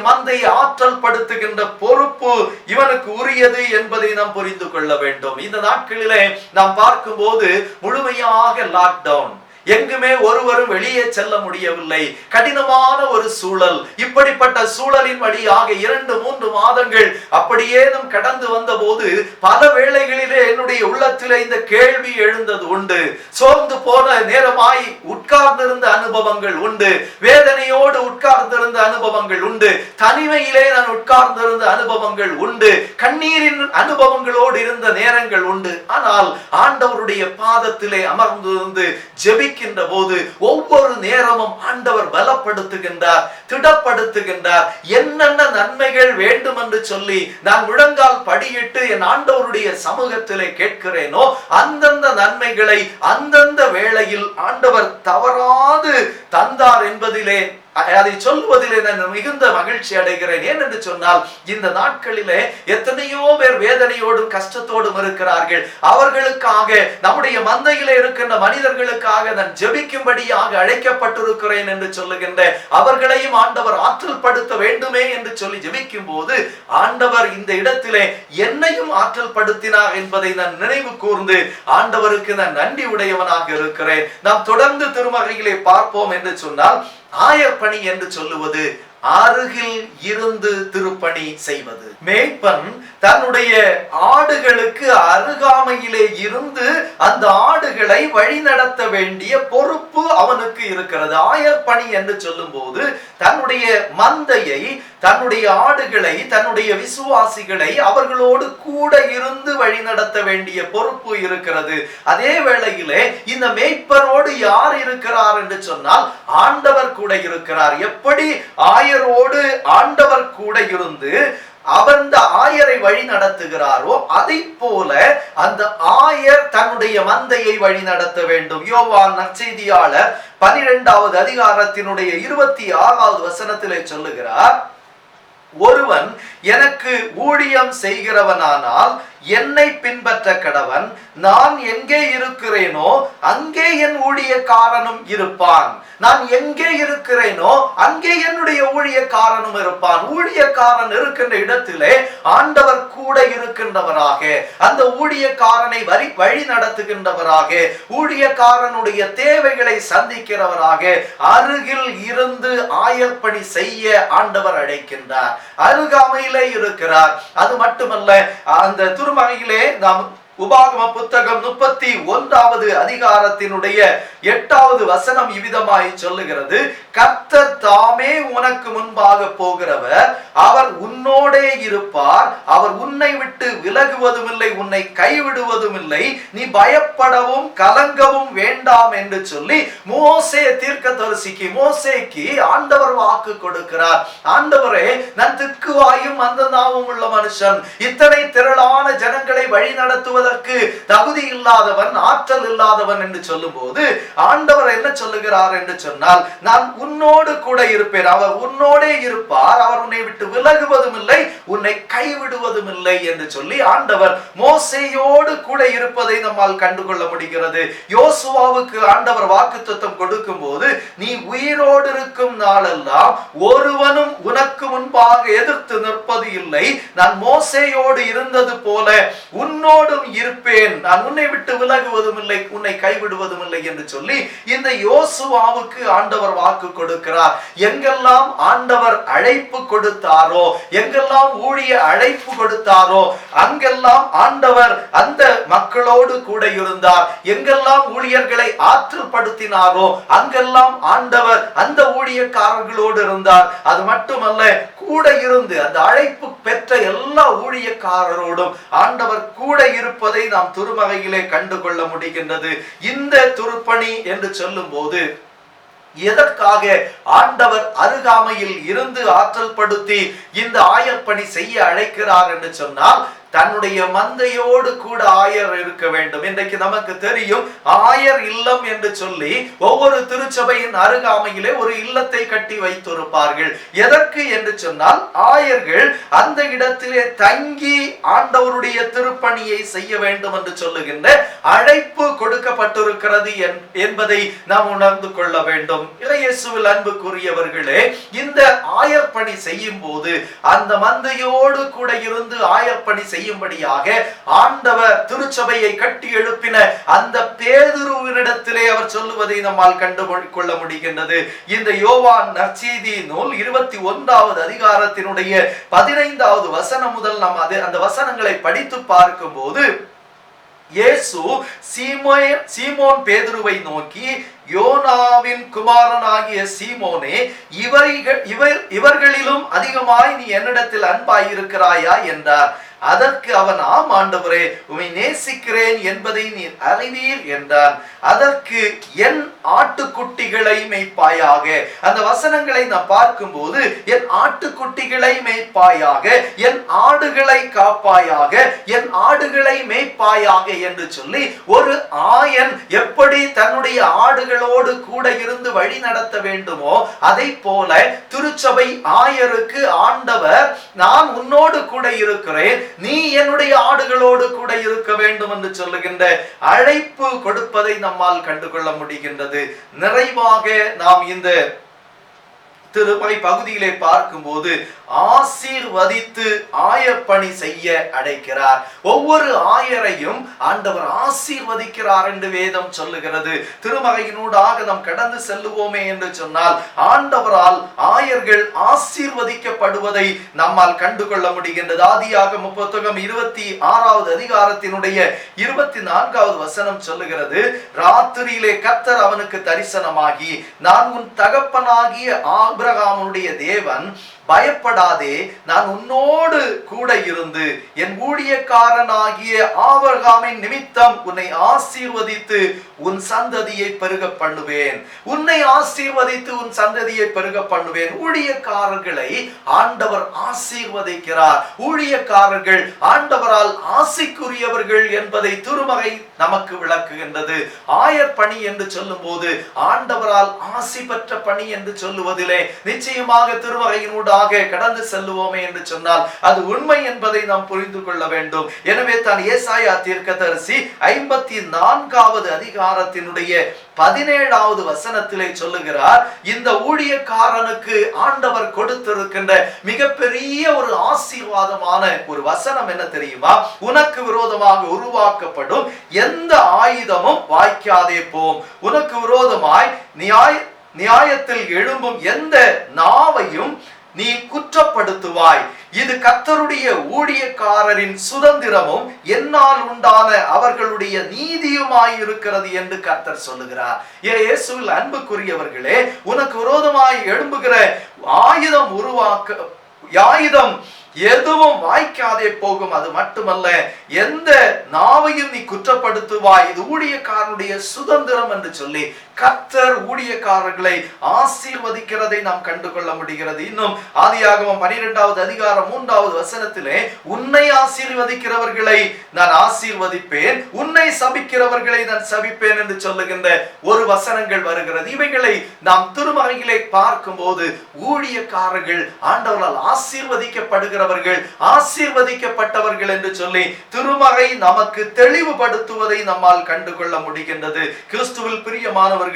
மந்தையை ஆற்றல் படுத்துகின்ற பொறுப்பு இவனுக்கு உரியது என்பதை நாம் புரிந்து கொள்ள வேண்டும். இந்த நாட்களிலே நாம் பார்க்கும்போது முழுமையாக லாக்டவுன், எங்குமே ஒருவரும் வெளியே செல்ல முடியவில்லை, கடினமான ஒரு சூழல். இப்படிப்பட்ட சூழலின் வழியாக 2-3 மாதங்கள் அப்படியே நாம் கடந்து வந்த போது பல வேளைகளிலே என்னுடைய உள்ளத்திலே இந்த கேள்வி எழுந்தது உண்டு. சோர்ந்து போன நேரமாய் உட்கார்ந்திருந்த அனுபவங்கள் உண்டு, வேதனையோடு உட்கார்ந்திருந்த அனுபவங்கள் உண்டு, தனிமையிலே நான் உட்கார்ந்திருந்த அனுபவங்கள் உண்டு, கண்ணீரின் அனுபவங்களோடு இருந்த நேரங்கள் உண்டு. ஆனால் ஆண்டவருடைய பாதத்திலே அமர்ந்திருந்து ஜெபி போது ஒவ்வொரு நேரமும் ஆண்டவர் பலப்படுத்துகின்றார், திடப்படுத்துகின்றார். என்னென்ன நன்மைகள் வேண்டும் என்று சொல்லி நான் முழங்கால் படியிட்டு என் ஆண்டவருடைய சமூகத்திலே கேட்கிறேனோ அந்தந்த நன்மைகளை அந்தந்த வேளையில் ஆண்டவர் தவறாது தந்தார் என்பதிலே, அதை சொல்வதிலே நான் மிகுந்த மகிழ்ச்சி அடைகிறேன். ஏன் என்று சொன்னால் இந்த நாட்களிலே எத்தனையோ பேர் வேதனையோடும் கஷ்டத்தோடும் இருக்கிறார்கள். அவர்களுக்காக, நம்முடைய மந்தையிலே இருக்கின்ற மனிதர்களுக்காக நான் ஜெபிக்கும்படியாக அழைக்கப்பட்டிருக்கிறேன் என்று சொல்லுகின்ற அவர்களையும் ஆண்டவர் ஆற்றல் படுத்த வேண்டுமே என்று சொல்லி ஜெபிக்கும் போது ஆண்டவர் இந்த இடத்திலே என்னையும் ஆற்றல் படுத்தினார் என்பதை நான் நினைவு கூர்ந்து ஆண்டவருக்கு நான் நன்றி உடையவனாக இருக்கிறேன். நாம் தொடர்ந்து திருமறையிலே பார்ப்போம் என்று சொன்னால், ஆயர் பணி என்று சொல்லுவது அருகில் இருந்து திருப்பணி செய்வது. மேய்ப்பன் தன்னுடைய ஆடுகளுக்கு அருகாமையிலே இருந்து அந்த ஆடுகளை வழிநடத்த வேண்டிய பொறுப்பு அவனுக்கு இருக்கிறது. ஆயர் பணி என்று சொல்லும் போது தன்னுடைய மந்தையை, தன்னுடைய ஆடுகளை, தன்னுடைய விசுவாசிகளை அவர்களோடு கூட இருந்து வழிநடத்த வேண்டிய பொறுப்பு இருக்கிறது. அதே வேளையிலே இந்த மேய்ப்பரோடு யார் இருக்கிறார் என்று சொன்னால் ஆண்டவர் கூட இருக்கிறார். எப்படி ஆயரோடு ஆண்டவர் கூட இருந்து அந்த ஆயரை வழி நடத்துகிறாரோ அதை போல அந்த ஆயர் தன்னுடைய மந்தையை வழி நடத்த வேண்டும். யோவான் நற்செய்தியாளர் 12வது அதிகாரத்தினுடைய 26வது வசனத்திலே சொல்லுகிறார், ஒருவன் எனக்கு ஊழியம் செய்கிறவனானால் என்னை பின்பற்ற கடவன், நான் எங்கே இருக்கிறேனோ அங்கே என் ஊழியக்காரனும் இருப்பான். நான் எங்கே இருக்கிறேனோ அங்கே என்னுடைய ஊழியக்காரனும் இருப்பான். ஊழியக்காரன் இருக்கின்ற இடத்திலே ஆண்டவர் கூட இருக்கின்றவராக, அந்த ஊழியக்காரனை வழி நடத்துகின்றவராக, ஊழியக்காரனுடைய தேவைகளை சந்திக்கிறவராக அருகில் இருந்து ஆயர்பணி செய்ய ஆண்டவர் அழைக்கின்றார். அருகாமையிலே இருக்கிறார். அது மட்டுமல்ல, அந்த திருமறையிலே நாம் உபாகம புத்தகம் 31வது அதிகாரத்தினுடைய 8வது வசனம் இவ்விதமாய் சொல்லுகிறது, கர்த்தர் தாமே உனக்கு முன்பாக போகிறவர், அவர் உன்னோடே இருப்பார், அவர் உன்னை விட்டு விலகுவதும் இல்லை, உன்னை கைவிடுவதும் இல்லை, நீ பயப்படவும் கலங்கவும் வேண்டாம் என்று சொல்லி மோசே தீர்க்கதரிசிக்கு, மோசேக்கு ஆண்டவர் வாக்கு கொடுக்கிறார். ஆண்டவரே, நான் திக்குவாயும் அந்த நாவும் உள்ள மனுஷன், இத்தனை திரளான ஜனங்களை வழி நடத்துவதற்கு தகுதி இல்லாதவன், ஆற்றல் இல்லாதவன் என்று சொல்லும் போது ஆண்டவர் என்ன சொல்லுகிறார் என்று சொன்னால், நான் உன்னோடு கூட இருப்பேன், அவர் உன்னோடே இருப்பார், அவர் உன்னை விட்டு விலகுவதும் இல்லை, உன்னை கைவிடுவதும் இல்லை என்று சொல்லி ஆண்டவர் மோசேயோடு கூட இருப்பதை நம்மால் கண்டுகொள்ள முடிகிறது. யோசுவாவுக்கு ஆண்டவர் வாக்குத்தத்தம் கொடுக்கும் போது, நீ உயிரோடு இருக்கும் நாளெல்லாம் ஒருவனும் உனக்கு முன்பாக எதிர்த்து நிற்பது இல்லை, நான் மோசேயோடு இருந்தது போல உன்னோடும் இருப்பேன், நான் உன்னை விட்டு விலகுவதும் இல்லை, உன்னை கைவிடுவதும் இல்லை என்று சொல்லி இந்த யோசுவாவுக்கு ஆண்டவர் வாக்கு கொடுக்கிறார். எங்கெல்லாம் ஆண்டவர் அழைப்பு கொடுத்தாரோ, எங்கெல்லாம் ஊழிய அழைப்பு கொடுத்தாரோ அங்கெல்லாம் ஆண்டவர் அந்த மக்களோடு கூட இருந்தார். எங்கெல்லாம் ஊழியர்களை ஆற்றல் படுத்தினாரோ அங்கெல்லாம் ஆண்டவர் அந்த ஊழியக்காரர்களோடு இருந்தார். அது மட்டுமல்ல, கூட இருந்து அந்த அழைப்பு பெற்ற எல்லா ஊழியக்காரரோடும் ஆண்டவர் கூட இருப்பதை நாம் திருமறையிலே கண்டுகொள்ள முடிகின்றது. இந்த திருப்பணி என்று சொல்லும் போது எதற்காக ஆண்டவர் அருகாமையில் இருந்து ஆற்றல் படுத்தி இந்த ஆயர்பணி செய்ய அழைக்கிறார் என்று சொன்னால், தன்னுடைய மந்தையோடு கூட ஆயர் இருக்க வேண்டும். இன்றைக்கு நமக்கு தெரியும், ஆயர் இல்லம் என்று சொல்லி ஒவ்வொரு திருச்சபையின் அருகாமையிலே ஒரு இல்லத்தை கட்டி வைத்திருப்பார்கள். எதற்கு என்று சொன்னால், ஆயர்கள் அந்த இடத்திலே தங்கி ஆண்டவருடைய திருப்பணியை செய்ய வேண்டும் என்று சொல்லுகின்ற அழைப்பு கொடுக்கப்பட்டிருக்கிறது என்பதை நாம் உணர்ந்து கொள்ள வேண்டும். இயேசுவில் அன்புக்குரியவர்களே, இந்த ஆயர் பணி செய்யும் போது அந்த மந்தையோடு கூட இருந்து ஆயர் பணி செய்யும்படியாக ஆண்டவர் திருச்சபையை கட்டி எழுப்பின அந்த பேதுருவினிடத்திலே அவர் சொல்லுவதை நம்மால் கண்டு கொள்ள முடிகின்றது. இந்த யோவான் நற்செய்தி நூல் 21வது அதிகாரத்தினுடைய 15வது வசனம் முதல் நாம் அந்த வசனங்களை படித்து பார்க்கும் போது, இயேசு சீமோன் பேதுருவை நோக்கி, யோனாவின் குமாரனாகிய சீமோனே, இவர்களிலும் அதிகமாய் நீ என்னிடத்தில் அன்பாயிருக்கிறாயா என்றார். அதற்கு அவன், ஆம் ஆண்டவரே, உம்மை நேசிக்கிறேன் என்பதை நீ அறிவீர் என்றான். அதற்கு, என் ஆட்டுக்குட்டிகளை மேய்ப்பாயாக. அந்த வசனங்களை நான் பார்க்கும்போது, என் ஆட்டுக்குட்டிகளை மேய்ப்பாயாக, என் ஆடுகளை காப்பாயாக, என் ஆடுகளை மேய்ப்பாயாக என்று சொல்லி, ஒரு ஆயன் எப்படி தன்னுடைய ஆடுகளோடு கூட இருந்து வழி நடத்த வேண்டுமோ, அதை போல திருச்சபை ஆயருக்கு ஆண்டவர், நான் உன்னோடு கூட இருக்கிறேன், நீ என்னுடைய ஆடுகளோடு கூட இருக்க வேண்டும் என்று சொல்லுகின்ற அழைப்பு கொடுப்பதை நம்மால் கண்டுகொள்ள முடிகின்றது. நிறைவாக நாம் இந்த திருமறை பகுதியிலே பார்க்கும்போது, ஆசீர்வதித்து ஆயர் பணி செய்ய அழைக்கிறார். ஒவ்வொரு ஆயரையும் ஆண்டவர் ஆசீர்வதிக்கிறார் என்று வேதம் சொல்லுகிறது. திருமறையினூடாக நாம் கடந்து செல்லுவோமே என்று சொன்னால், ஆண்டவரால் ஆயர்கள் ஆசீர்வதிக்கப்படுவதை நம்மால் கண்டுகொள்ள முடிகின்றது. ஆதியாகமம் புத்தகம் 26வது அதிகாரத்தினுடைய 24வது வசனம் சொல்லுகிறது, ராத்திரியிலே கர்த்தர் அவனுக்கு தரிசனமாகி, நான் உன் தகப்பனாகிய ஆபிரகாமுடைய தேவன், பயப்படாதே, நான் உன்னோடு கூட இருந்து என் ஊழியக்காரனாகிய ஆபிரகாமின் நிமித்தம் உன்னை ஆசீர்வதித்து உன் சந்ததியை பெருக பண்ணுவேன். உன்னை ஆசீர்வதித்து உன் சந்ததியை பெருக பண்ணுவேன். ஊழியக்காரர்களை ஆண்டவர் ஆசீர்வதிக்கிறார். ஊழியக்காரர்கள் ஆண்டவரால் ஆசிக்குரியவர்கள் என்பதை திருமறை நமக்கு விளக்குகின்றது. ஆயர் பணி என்று சொல்லும் போது ஆண்டவரால் ஆசி பெற்ற பணி என்று சொல்லுவதிலே நிச்சயமாக திருமறையினூடாக கடந்து செல்லுவோமே என்று சொன்னால் அது உண்மை என்பதை நாம் புரிந்து கொள்ள வேண்டும். எனவே தான் ஏசாயா தீர்க்கதரிசி 54வது அதிகாரத்தினுடைய 17வது வசனத்திலே சொல்லுகிறார், இந்த ஊழியக்காரனுக்கு ஆண்டவர் கொடுத்திருக்கின்ற மிகப்பெரிய ஒரு ஆசீர்வாதமான ஒரு வசனம் என்ன தெரியுமா? உனக்கு விரோதமாக உருவாக்கப்படும் எந்த ஆயுதமும் வாய்க்காதே போம். உனக்கு விரோதமாய் நியாயத்தில் எழும்பும் எந்த நாவையும் நீ குற்றப்படுத்துவாய். இது கர்த்தருடைய ஊழியக்காரரின் சுதந்திரமும் என்னால் உண்டான அவர்களுடைய நீதியுமாயிருக்கிறது என்று கர்த்தர் சொல்லுகிறார். இயேசுவில் அன்புக்குரியவர்களே, உனக்கு விரோதமாய் எழும்புகிற ஆயுதம் எதுவும் வாய்க்காதே போகும். அது மட்டுமல்ல, எந்த நாவையும் நீ குற்றப்படுத்துவாய். இது ஊழியக்காரனுடைய சுதந்திரம் என்று சொல்லி கர்த்தர் ஊழியக்காரர்களை ஆசீர்வதிக்கிறதை நாம் கண்டுகொள்ள முடிகிறது. இன்னும் ஆதியாகமம் 12வது அதிகாரம் 3வது வசனத்திலே, உன்னை ஆசீர்வதிக்கிறவர்களை நான் ஆசீர்வதிப்பேன், உன்னை சபிக்கிறவர்களை நான் சபிப்பேன் என்று சொல்லுகின்ற ஒரு வசனங்கள் வருகிறது. இவைகளை நாம் திருமறையிலே பார்க்கும்போது ஊழியக்காரர்கள் ஆண்டவரால் ஆசீர்வதிக்கப்படுகிறவர்கள், ஆசீர்வதிக்கப்பட்டவர்கள் என்று சொல்லி திருமறை நமக்கு தெளிவுபடுத்துவதை நம்மால் கண்டுகொள்ள முடிகின்றது. கிறிஸ்துவில் பிரியமானவர்கள்,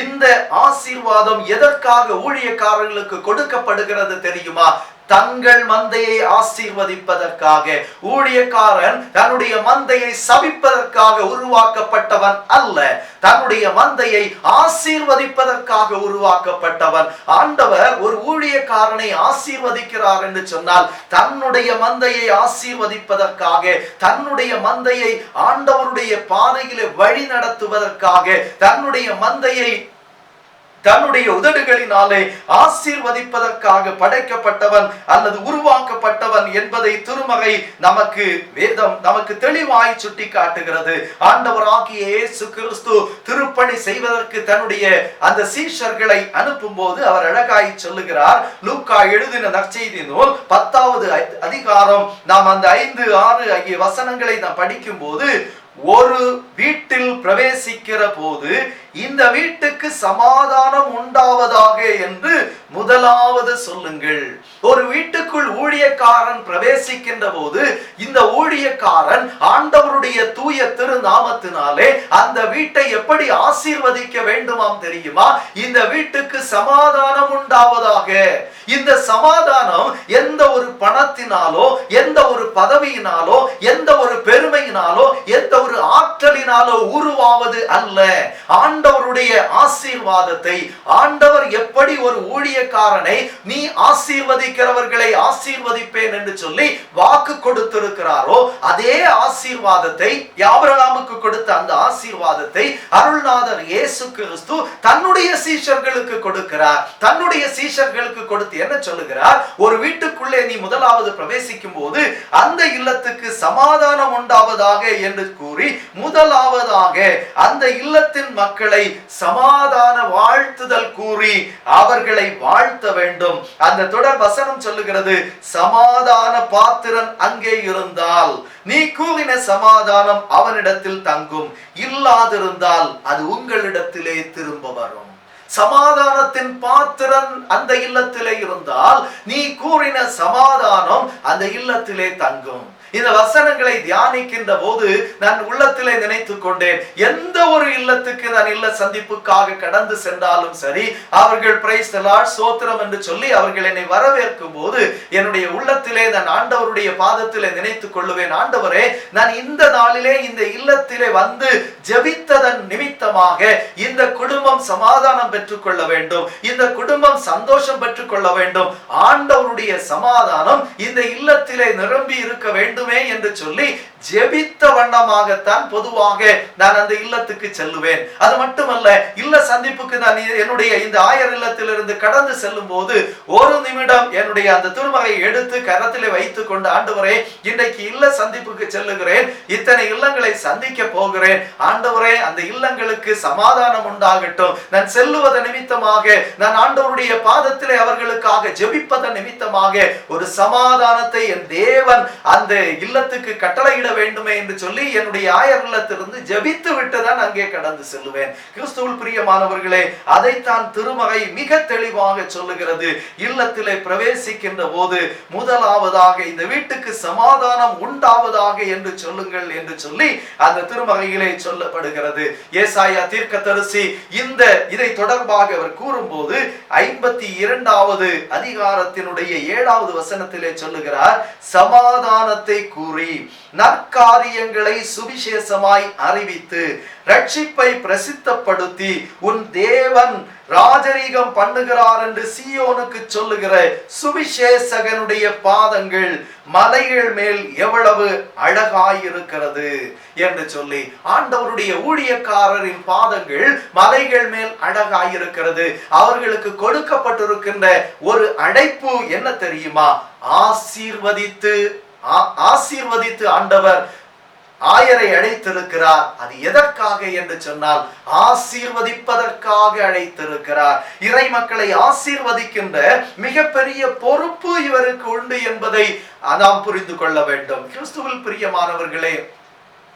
இந்த ஆசீர்வாதம் எதற்காக ஊழியக்காரர்களுக்கு கொடுக்கப்படுகிறது தெரியுமா? தங்கள் மந்தையை ஆசீர்வதிப்பதற்காக. ஊழியக்காரன் தன்னுடைய மந்தையை சபிப்பதற்காக உருவாக்கப்பட்டவன் அல்ல, தன்னுடைய மந்தையை ஆசீர்வதிப்பதற்காக உருவாக்கப்பட்டவன். ஆண்டவர் ஒரு ஊழியக்காரனை ஆசீர்வதிக்கிறார் என்று சொன்னால் தன்னுடைய மந்தையை ஆசீர்வதிப்பதற்காக, தன்னுடைய மந்தையை ஆண்டவருடைய பாதையிலே வழி நடத்துவதற்காக, தன்னுடைய மந்தையை தன்னுடைய உதடுகளினாலே ஆசீர்வதிப்பதற்காக படைக்கப்பட்டவன் அல்லது உருவாக்கப்பட்டவன் என்பதை திருமறை வேதம் நமக்கு தெளிவாய் சுட்டி காட்டுகிறது. ஆண்டவராகிய இயேசு கிறிஸ்து திருப்பணி செய்வதற்கு தன்னுடைய அந்த சீஷர்களை அனுப்பும் போது அவர் அழகாய் சொல்லுகிறார். லூக்கா எழுதின நற்செய்தி நூல் 10வது அதிகாரம் நாம் அந்த 5, 6 ஆகிய வசனங்களை நாம் படிக்கும் போது, ஒரு வீட்டில் பிரவேசிக்கிற போது இந்த வீட்டுக்கு சமாதானம் உண்டாவதாக என்று முதலாவது சொல்லுங்கள். ஒரு வீட்டுக்குள் ஊழியக்காரன் பிரவேசிக்கின்ற போது இந்த ஊழியக்காரன் ஆண்டவருடைய தூய திருநாமத்தினாலே அந்த வீட்டை எப்படி ஆசீர்வதிக்க வேண்டுமாம் தெரியுமா? இந்த வீட்டுக்கு சமாதானம் உண்டாவதாக. இந்த சமாதானம் எந்த ஒரு பணத்தினாலோ, எந்த ஒரு பதவியினாலோ, எந்த ஒரு பெருமையினாலோ, எந்த ஒரு ஆற்றலினாலோ உருவாவது அல்ல. ஆண்டவருடைய ஆசீர்வாதத்தை, ஆண்டவர் எப்படி ஒரு ஊழியக்காரனை நீ ஆசீர்வதிக்கிறவர்களை ஆசீர்வதிப்பேன் என்று சொல்லி வாக்கு கொடுத்திருக்கிறாரோ, அதே ஆசீர்வாதத்தை, ஆபிரகாமுக்கு கொடுத்த அந்த ஆசீர்வாதத்தை அருள்நாதர் இயேசு கிறிஸ்து தன்னுடைய சீஷர்களுக்கு கொடுக்கிறார். தன்னுடைய சீஷர்களுக்கு கொடுத்து என்ன சொல்லுகிறார்? ஒரு வீட்டுக்குள்ளே நீ முதலாவது பிரவேசிக்கும் போது அந்த இல்லத்துக்கு சமாதானம் உண்டாவதாக என்று கூறி, முதலாவதாக அந்த இல்லத்தின் மக்களை சமாதான வாழ்த்துதல் கூறி அவர்களை வாழ்த்த வேண்டும். அந்த தொடர் வசனம் சொல்லுகிறது, சமாதான பாத்திரன் அங்கே இருந்தால் நீ கூறின சமாதானம் அவனிடத்தில் தங்கும், இல்லாதிருந்தால் அது உங்களிடத்திலே திரும்ப வரும். சமாதானத்தின் பாத்திரன் அந்த இல்லத்திலே இருந்தால் நீ கூறின சமாதானம் அந்த இல்லத்திலே தங்கும். இந்த வசனங்களை தியானிக்கின்ற போது நான் உள்ளத்திலே நினைத்துக் கொண்டேன், எந்த ஒரு இல்லத்துக்கு நான் இல்ல சந்திப்புக்காக கடந்து சென்றாலும் சரி, அவர்கள் பிரைஸ் தி லார்ட் ஸ்தோத்திரம் என்று சொல்லி அவர்கள் என்னை வரவேற்கும் போது என்னுடைய உள்ளத்திலே நான் ஆண்டவருடைய பாதத்திலே நினைத்துக் கொள்ளுவேன், ஆண்டவரே, நான் இந்த நாளிலே இந்த இல்லத்திலே வந்து ஜெபித்ததன் நிமித்தமாக இந்த குடும்பம் சமாதானம் பெற்றுக்கொள்ள வேண்டும், இந்த குடும்பம் சந்தோஷம் பெற்றுக்கொள்ள வேண்டும், ஆண்டவருடைய சமாதானம் இந்த இல்லத்திலே நிரம்பி இருக்க வேண்டும் என்று சொல்லி ஜெபித்த வண்ணமாகத்தான் பொதுவாக நான் அந்த இல்லத்துக்கு செல்லுவேன். அது மட்டுமல்ல, இல்ல சந்திப்புக்கு நான் என்னுடைய இந்த ஆயர் இல்லத்திலிருந்து கடந்து செல்லும் போது ஒரு நிமிடம் என்னுடைய அந்த திருமறை எடுத்து கரத்திலே வைத்துக் கொண்டு, ஆண்டவரே, இன்றைக்கு இல்ல சந்திப்புக்கு செல்லுகிறேன், இத்தனை இல்லங்களை சந்திக்க போகிறேன், ஆண்டவரே, அந்த இல்லங்களுக்கு சமாதானம் உண்டாகட்டும், நான் செல்லுவதன் நிமித்தமாக, நான் ஆண்டவருடைய பாதத்திலே அவர்களுக்காக ஜெபிப்பதன் நிமித்தமாக ஒரு சமாதானத்தை என் தேவன் அந்த இல்லத்துக்கு கட்டளையிட வேண்டுமே என்று சொல்லி என்னுடைய ஆயர் இல்லத்திலிருந்து ஜெபித்து விட்டுதான் அங்கே கடந்து செல்லுவேன். கிறிஸ்துவில் பிரியமானவர்களே, அதைத்தான் திருமறை மிக தெளிவாக சொல்லுகிறது. இல்லத்திலே பிரவேசிக்கின்ற போது முதலாவதாக இந்த வீட்டுக்கு சமாதானம் உண்டாவதாக என்று சொல்லுங்கள் என்று சொல்லி அந்த திருமறையிலே சொல்லப்படுகிறது. ஏசாயா தீர்க்கதரிசி இதை தொடர்பாக அவர் கூறும்போது 52வது அதிகாரத்தினுடைய 7வது வசனத்திலே சொல்லுகிறார், சமாதானத்தை கூறி நற்காரியங்களை சுவிசேஷமாய் அறிவித்து ரட்சிப்பை பிரசித்தப்படுத்தி உன் தேவன் ராஜரீகம் பண்ணுகிறார் என்று சீயோனுக்கு சொல்லுகிற சுவிசேஷகனுடைய பாதங்கள் மலைகள் மேல் எவ்வளவு அழகாயிருக்கிறது என்று சொல்லி, ஆண்டவருடைய ஊழியக்காரரின் பாதங்கள் மலைகள் மேல் அழகாயிருக்கிறது. அவர்களுக்கு கொடுக்கப்பட்டிருக்கின்ற ஒரு அழைப்பு என்ன தெரியுமா? ஆசீர்வதித்து ஆண்டவர் ஆயரை அழைத்திருக்கிறார். அது எதற்காக என்று சொன்னால் ஆசீர்வதிப்பதற்காக அழைத்திருக்கிறார். இறை மக்களை ஆசீர்வதிக்கின்ற மிகப்பெரிய பொறுப்பு இவருக்கு உண்டு என்பதை நாம் புரிந்து கொள்ள வேண்டும். கிறிஸ்துவில் பிரியமானவர்களே,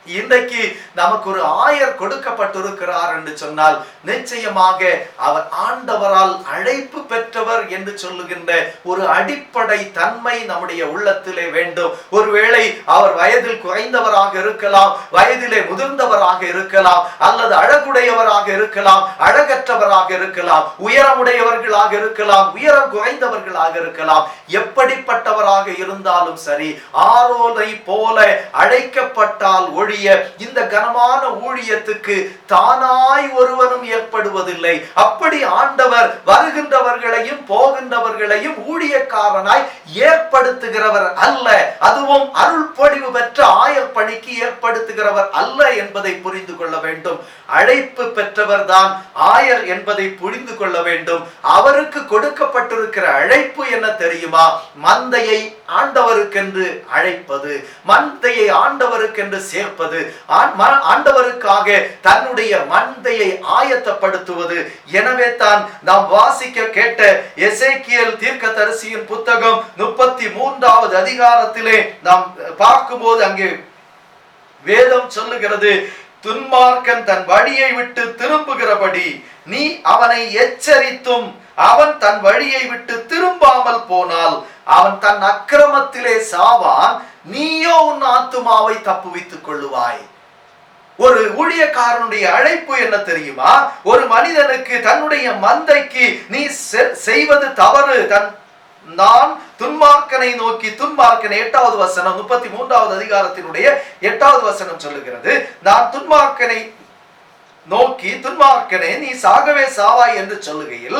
இன்றைக்கு நமக்கு ஒரு ஆயர் கொடுக்கப்பட்டிருக்கிறார் என்று சொன்னால் நிச்சயமாக அவர் ஆண்டவரால் அழைப்பு பெற்றவர் என்று சொல்லுகின்ற ஒரு அடிப்படை தன்மை நம்முடைய உள்ளத்திலே வேண்டும். ஒருவேளை அவர் வயதில் குறைந்தவராக இருக்கலாம், வயதிலே முதிர்ந்தவராக இருக்கலாம், அல்லது அழகுடையவராக இருக்கலாம், அழகற்றவராக இருக்கலாம், உயரமுடையவர்களாக இருக்கலாம், உயரம் குறைந்தவர்களாக இருக்கலாம். எப்படிப்பட்டவர் பெற்றவராக இருந்தாலும் சரி, ஆரோனை போல அழைக்கப்பட்டால் ஒழிய இந்த கனமான ஊழியத்துக்கு தானாய் ஒருவனும் ஏற்படுவதில்லை. அப்படி ஆண்டவர் வருகின்றவர்களையும் போகின்றவர்களையும் ஊழியக்காரனாய் ஏற்படுத்துகிறவர் அல்ல. அதுவும் அருள் பொழிவு பெற்ற ஆயர் பணிக்கு ஏற்படுத்துகிறவர் அல்ல என்பதை புரிந்து கொள்ள வேண்டும். அழைப்பு பெற்றவர் தான் ஆயர் என்பதை புரிந்து கொள்ள வேண்டும். அவருக்கு கொடுக்கப்பட்டிருக்கிற அழைப்பு என்ன தெரியுமா? மந்தையை ஆண்டவருக்கென்று அழைப்பது, மந்தையை ஆண்டவருக்கென்று சேர்ப்பது, ஆண்டவருக்காக தன்னுடைய மந்தையை ஆயத்தப்படுத்துவது. எனவே தான் நாம் வாசிக்க கேட்ட எசேக்கியேல் தீர்க்கதரிசியின் புத்தகம் 33வது அதிகாரத்திலே நாம் பார்க்கும்போது அங்கே வேதம் சொல்லுகிறது, துன்மார்க்கன் தன் வழியை விட்டு திரும்புகிறபடி நீ அவனை எச்சரித்தும் அவன் தன் வழியை விட்டு திரும்பாமல் போனால் அவன் தன் அக்கிரமத்திலே சாவான், நீயோ உன் ஆத்துமாவை தப்புவித்துக் கொள்ளுவாய். ஒரு ஊழியக்காரனுடைய அழைப்பு என்ன தெரியுமா? ஒரு மனிதனுக்கு தன்னுடைய மந்தைக்கு நீ செய்வது தவறு, நான் துன்மார்க்கனை நோக்கி, துன்மார்க்கனை 8வது வசனம் 33வது அதிகாரத்தினுடைய 8வது வசனம் சொல்லுகிறது, நான் துன்மார்க்கனை நோக்கி, துன்மார்க்கனே நீ சாகவே சாவாய் என்று சொல்லுகையில்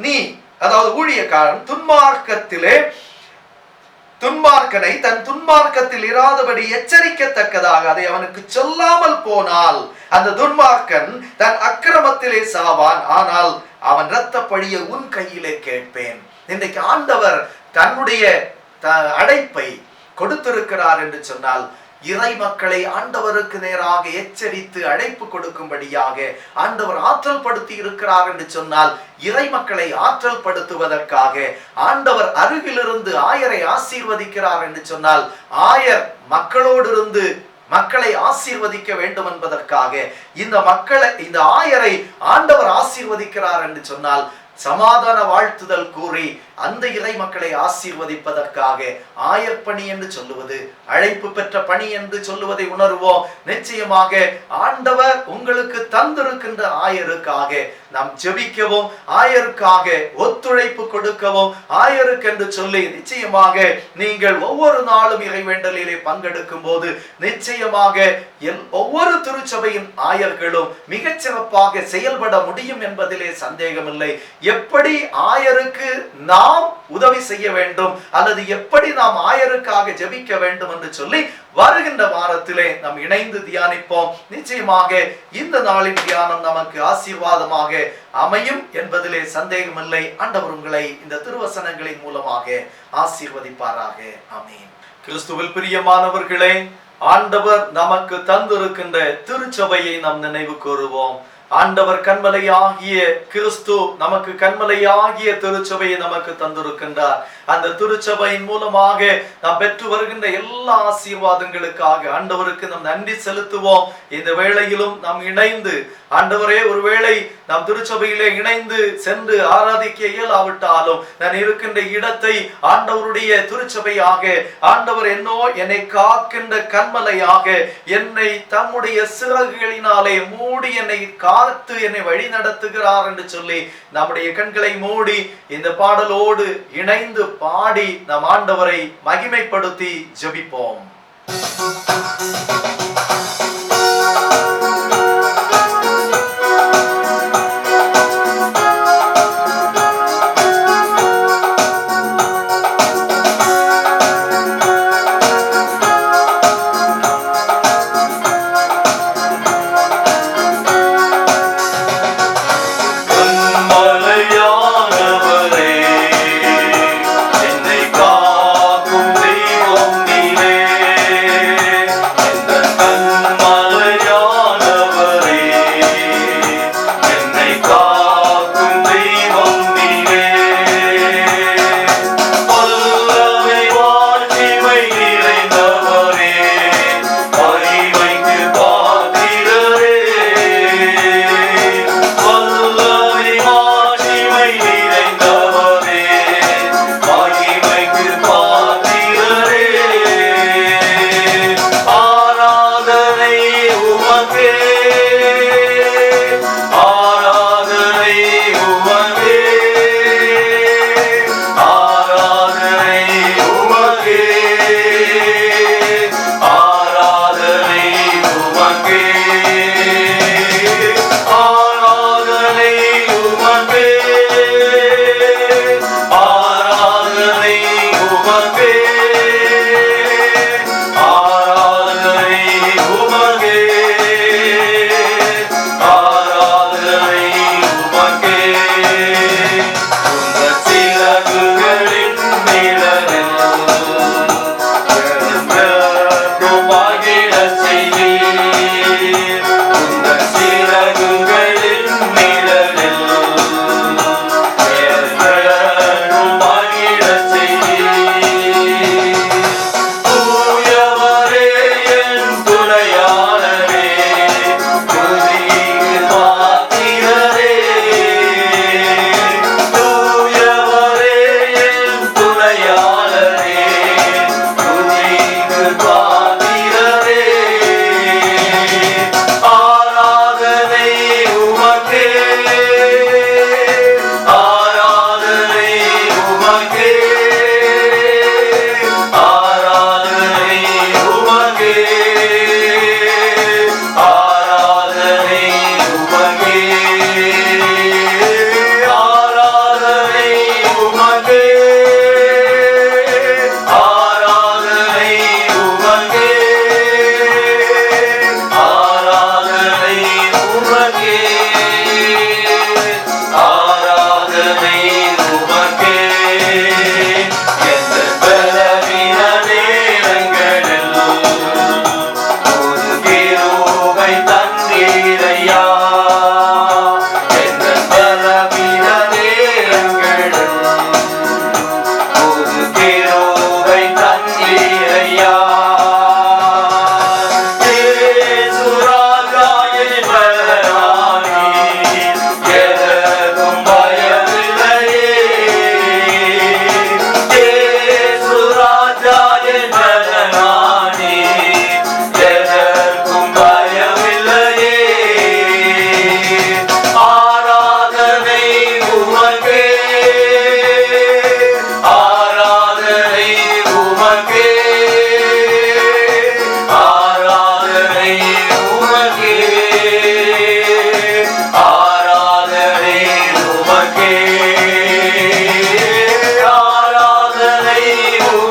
நீ, அதாவது ஊழியக்காரன் துன்மார்க்கனை தன் துன்மார்க்கத்தில் இராதபடி எச்சரிக்கத்தக்கதாக அதை அவனுக்கு சொல்லாமல் போனால் அந்த துன்மார்க்கன் தன் அக்கிரமத்திலே சாவான், ஆனால் அவன் இரத்த பழிய உன் கையிலே கேட்பேன். இன்றைக்கு ஆண்டவர் தன்னுடைய அழைப்பை கொடுத்திருக்கிறார் என்று சொன்னால், இறை மக்களை ஆண்டவருக்கு நேராக எச்சரித்து அழைப்பு கொடுக்கும்படியாக ஆண்டவர் ஆற்றல் படுத்தி இருக்கிறார் என்று சொன்னால், இறை மக்களை ஆற்றல் படுத்துவதற்காக ஆண்டவர் அருகிலிருந்து ஆயரை ஆசீர்வதிக்கிறார் என்று சொன்னால், ஆயர் மக்களோடு இருந்து மக்களை ஆசீர்வதிக்க வேண்டும் என்பதற்காக இந்த ஆயரை ஆண்டவர் ஆசீர்வதிக்கிறார் என்று சொன்னால், சமாதான வாழ்த்துதல் கூறி அந்த இறை மக்களை ஆசீர்வதிப்பதற்காக ஆயர் பணி என்று சொல்லுவது, அழைப்பு பெற்ற பணி என்று சொல்லுவதை உணர்வோம். நிச்சயமாக ஆண்டவர் உங்களுக்கு தந்திருக்கின்ற ஆயருக்காக நாம் ஜெபிக்கவும், ஆயருக்காக ஒத்துழைப்பு கொடுக்கவும், ஆயருக்கு என்று சொல்லி நிச்சயமாக நீங்கள் ஒவ்வொரு நாளும் இறைவேண்டலிலே பங்கெடுக்கும் போது நிச்சயமாக ஒவ்வொரு திருச்சபையின் ஆயர்களும் மிகச் சிறப்பாக செயல்பட முடியும் என்பதிலே சந்தேகமில்லை. எப்படி ஆயருக்கு நாம் உதவி செய்ய வேண்டும் அல்லது எப்படி நாம் ஆயருக்காக ஜெபிக்க வேண்டும் என்று சொல்லி வருகின்ற வாரத்திலே நாம் இணைந்து தியானிப்போம். நிச்சயமாக இந்த நாளின் தியானம் நமக்கு ஆசீர்வாதமாக அமையும் என்பதிலே சந்தேகமில்லை. ஆண்டவர் உங்களை இந்த திருவசனங்களின் மூலமாக ஆசீர்வதிப்பாராக. ஆமென். கிறிஸ்துவில் பிரியமானவர்களே, ஆண்டவர் நமக்கு தந்திருக்கின்ற திருச்சபையை நாம் நினைவு கூறுவோம். ஆண்டவர் கண்மலையாகிய கிறிஸ்து நமக்கு கண்மலையாகிய திருச்சபையை நமக்கு தந்திருக்கின்றார். அந்த திருச்சபையின் மூலமாக நாம் பெற்று வருகின்ற எல்லா ஆசீர்வாதங்களுக்காக ஆண்டவருக்கு நாம் நன்றி செலுத்துவோம். இந்த வேளையிலும் நாம் இணைந்து, ஆண்டவரே, ஒருவேளை நாம் திருச்சபையிலே இணைந்து சென்று ஆராதிக்க இயலாவிட்டாலும் நான் இருக்கின்ற இடத்தை ஆண்டவருடைய திருச்சபையாக, ஆண்டவர் என்னை காக்கின்ற கண்மலையாக, என்னை தம்முடைய சிறகுகளினாலே மூடி என்னை காத்து என்னை வழி நடத்துகிறார் என்று சொல்லி நம்முடைய கண்களை மூடி இந்த பாடலோடு இணைந்து பாடி நம் ஆண்டவரை மகிமைப்படுத்தி ஜெபிப்போம்.
என்னை காக்கும் தெய்வம் நீரே, எந்த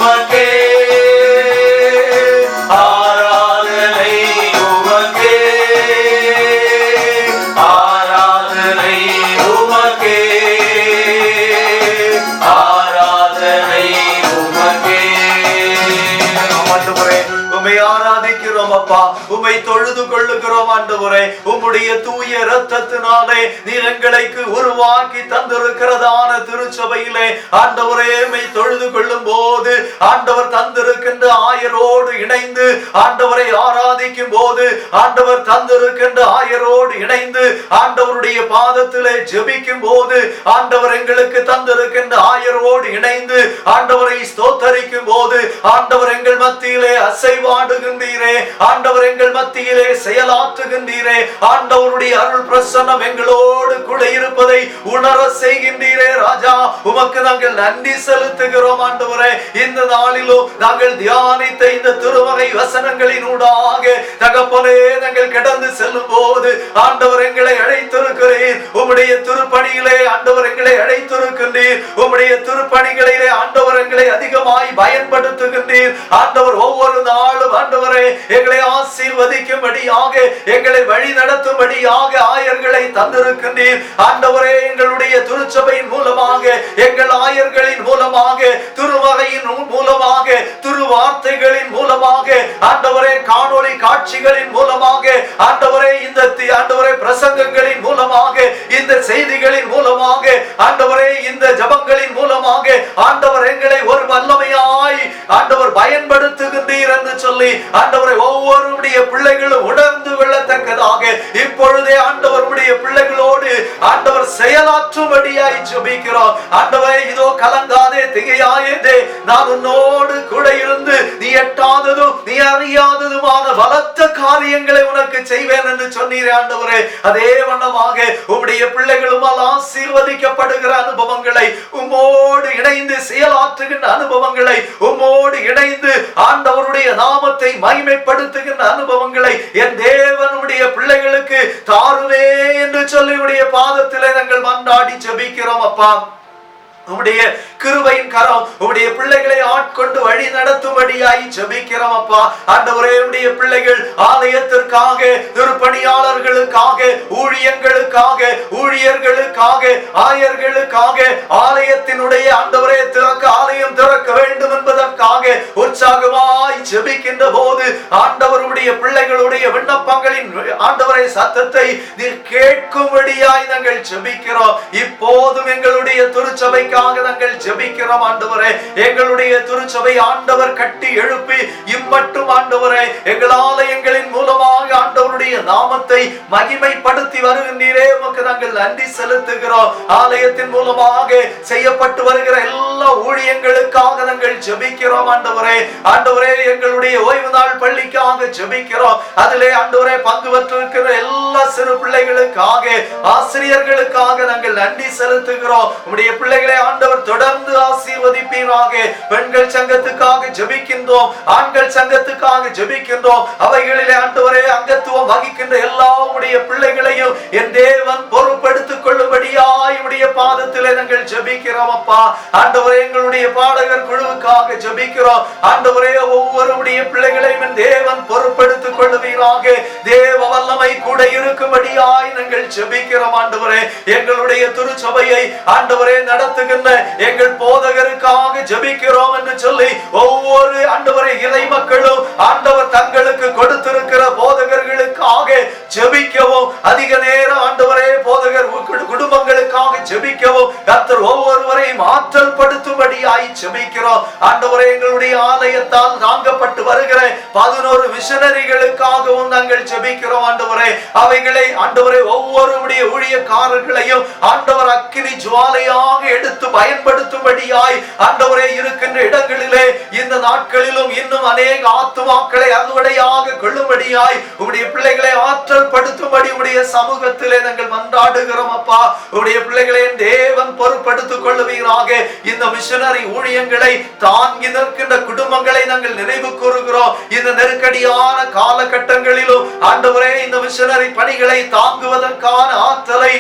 உமக்கே, ஆராதனை உமக்கே, ஆராதனை உமக்கே, ஆராதனை உமக்கே. ஆண்டவரே உம்மை ஆராதிக்கிறோம் அப்பா, உம்மை தொழுது கொள்ளுகிறோம் ஆண்டவரே. உம்முடைய தூய இரத்தத்தினாலே நீர் எங்களுக்கு உருவாக்கி தந்திருக்கிறதான திருச்சபையிலே ஆண்டவரே உம்மை தொழுது கொள்ளும் போது ஆண்டவர் தந்திருக்கின்ற ஆயரோடு இணைந்து ஆண்டவரை ஆராதிக்கும் போது ஆண்டவர் தந்திருக்கின்ற ஆயரோடு இணைந்து ஆண்டவருடைய பாதத்திலே ஜெபிக்கும் போது ஆண்டவர் எங்களுக்கு தந்திருக்கின்ற ஆயரோடு இணைந்து ஆண்டவரை ஸ்தோத்தரிக்கும் போது ஆண்டவர் எங்கள் மத்தியிலே அசைவாடுகின்றீரே, ஆண்டவர் எங்கள் மத்தியிலே செயலாற்றுகின்றீரே, ஆண்டவருடைய அருள் பிரசன்னம் எங்களோடு கூட இருப்பதை உணர செய்கின்றீரே ராஜா. உமக்கு நாங்கள் நன்றி செலுத்துகிறோம் ஆண்டவரே. இந்த நாளிலும் நாங்கள் தியானித்த இந்த திருமறை வசனங்களினூடாக தகப்பனே நாங்கள் கடந்து செல்லும் போது ஆண்டவர் எங்களை அழைத்திருக்கிறீர். உம்முடைய திருப்பணியிலே ஆண்டவர் எங்களை அழைத்திருக்கின்றீர். உம்முடைய திருப்பணிகளிலே ஆண்டவர் எங்களை அதிகமாய் பயன்படுத்துகின்றீர். ஆண்டவர் ஒவ்வொரு நாளும் ஆண்டவரே எங்களை ஆசீர்வதிக்கும்படியாக எங்களை வழி நடத்தும்படியாக ஆயர்களை தந்திருக்கின்றீர். ஆண்டவரே எங்களுடைய திருச்சபையின் மூலமாக எங்கள் ஆயர்களின் மூலமாக திருமறையின் மூலமாக திருவார்த்தைகளின் மூலமாக ஆண்டவரே காணொளி காட்சிகளின் மூலமாக ஆண்டவரே இந்த ஆண்டவரே பிரசங்கங்களின் மூலமாக இந்த செய்திகளின் மூலமாக ஆண்டவரே இந்த ஜபங்களின் மூலமாக ஆண்டவர் எங்களை ஒரு வல்லமையாய் ஆண்டவர் பயன்படுத்துகின்றீர் என்று சொல்லி ஆண்டவரை ஒவ்வொருடைய பிள்ளைகளும் உணர்ந்து கொள்ளத்தக்கதாக இப்பொழுதே ஆண்டவருடைய பிள்ளைகளோடு ஆண்டவர் செயலாற்றும்படியாய் ஜெபிக்கிறோம். ஆண்டவரே இதோ கலங்காதே திகையாதே, நான் உன்னோடு கூட இருந்து நீ எட்டாததும் நீ அறியாததுமான பலத்த காரியங்களை உனக்கு செய்வேன் என்று சொன்னீரே ஆண்டவரே. அதே வண்ணமாக உம்முடைய பிள்ளைகளும் ஆசீர்வதிக்கப்படுகிற அனுபவங்களை உம்மோடு இணைந்து செயலாற்றுகின்ற அனுபவங்களை உம்மோடு இணைந்து ஆண்டவருடைய நாமத்தை மகிமைப்படுத்துகின்ற அனுபவங்களை என் தேவனுடைய பிள்ளைகளுக்கு தாருவே என்று சொல்லி உடைய பாதத்திலே நாங்கள் மன்றாடி ஜெபிக்கிறோம் அப்பா. உம்முடைய கிருபையின் கரம் உம்முடைய பிள்ளைகளை ஆட்கொண்டு வழி நடத்தும்படியாய் ஜெபிக்கிறோம் அப்பா. ஆண்டவரே உம்முடைய பிள்ளைகள் ஆலயத்திற்காக திருப்பணியாளர்களுக்காக ஊழியங்களுக்காக ஊழியர்களுக்காக ஆயர்களுக்காக ஆலயத்தினுடைய ஆண்டவரே ஆலயம் திறக்க வேண்டும் என்பதற்காக உற்சாகமாய் ஜெபிக்கின்ற போது ஆண்டவருடைய பிள்ளைகளுடைய விண்ணப்பங்களின் ஆண்டவரை சத்தத்தை நீர் கேட்கும்படியாய் நாங்கள் ஜெபிக்கிறோம். இப்போதும் எங்களுடைய திருச்சபை நாங்கள் ஜெபிக்கிறோம் ஆண்டவரே. எங்களுடைய திருச்சபை ஆண்டவர் கட்டி எழுப்பி இம்மட்டும் ஆண்டவரே எங்கள் ஆலயங்களின் மூலமாக ஆண்டவருடைய நாமத்தை மகிமைப்படுத்தி வருகின்றீரே, உமக்கு நாங்கள் நன்றி செலுத்துகிறோம். ஆலயத்தின் மூலமாக செய்யப்பட்டு வருகிற எல்லா ஊழியங்களுக்காக நாங்கள் ஜெபிக்கிறோம் ஆண்டவரே. ஆண்டவரே எங்களுடைய ஓய்வு நாள் பள்ளிக்காக ஜெபிக்கிறோம். அதிலே ஆண்டவரே பங்கு பெற்றிருக்கிற எல்லா சிறு பிள்ளைகளுக்காக ஆசிரியர்களுக்காக நாங்கள் நன்றி செலுத்துகிறோம். உம்முடைய பிள்ளைகளை ஆண்டவர் தொடர்ந்து ஆசீர்வதிப்பீராக. பெண்கள் சங்கத்துக்காக ஜெபிக்கின்றோம், ஆண்கள் சங்கத்துக்காக ஜெபிக்கின்றோம். அவைகளிலே ஆண்டவரே அங்கத்துவம் வகிக்கின்ற எல்லா உடைய பிள்ளைகளையும் என் தேவன் பொறுப்பெடுத்துக் கொள்ளும்படியாய் உடைய பாதத்திலே நாங்கள் ஜெபிக்கிறோம் அப்பா. ஆண்டவரே எங்களுடைய பாடகர் குழுவுக்காக ஜெபிக்கிறோம். ஆண்டவரே ஒவ்வொருடைய பிள்ளைகளையும் என் தேவன் பொறுப்பெடுத்துக் கொள்ளுவீராக. தேவ வல்லமை கூட இருக்கும்படியாய் நாங்கள் ஜெபிக்கிறோம் ஆண்டவரே. எங்களுடைய திருச்சபையை ஆண்டவரே நடத்துகின்ற எங்கள் போதகருக்காக ஜெபிக்கிறோம் என்று சொல்லி ஒவ்வொரு ஆண்டவரே இறை மக்களும் ஆண்டவர் தங்களுக்கு கொடுத்திருக்கிற போதகர்களுக்காக ஜெபிக்கவும் அதிக நேரம் ஆண்டவரே போதகர் குடும்பங்களுக்காக ஜெபிக்கவும் கர்த்தர் ஒவ்வொருவரையும் ஆற்றல் படுத்தும்படியாய் ஜெபிக்கிறோம் ஆண்டவரே. எங்களுடைய ஆலயத்தால் தாங்கப்பட்டு வருகிற 11 மிஷனரிகளுக்காகவும் நாங்கள் ஜெபிக்கிறோம் ஆண்டவரே. அவைகளை ஆண்டவரே ஒவ்வொருடைய ஊழியக்காரர்களையும் ஆண்டவர் அக்கினி ஜுவாலையாக எடுத்து பயன்படுத்தும்படியாய் ஆண்டவரே இருக்கின்ற இடங்களிலே இந்த நாட்களிலும் இன்னும் அநேக ஆத்துமாக்களை அறுவடையாக கொள்ளும்படியாய் உம்முடைய பிள்ளைகளை ஆற்றல் படுத்தும்படி உம்முடைய சமூகத்திலே நாங்கள் மன்றாடுகிறோம் அப்பா. உம்முடைய பிள்ளைகளை தேவன் பொறுப்படுத்திக் கொள்ளுவீராக. இந்த மிஷனரி ஊழியங்களை தாங்கி நிற்கின்ற குடும்பங்களை நாங்கள் நினைவு கூறுகிறோம். இந்த நெருக்கடியான காலகட்டங்களிலும் ஆண்டவரே இந்த மிஷனரி பணிகளை தாங்குவதற்கான ஆற்றலை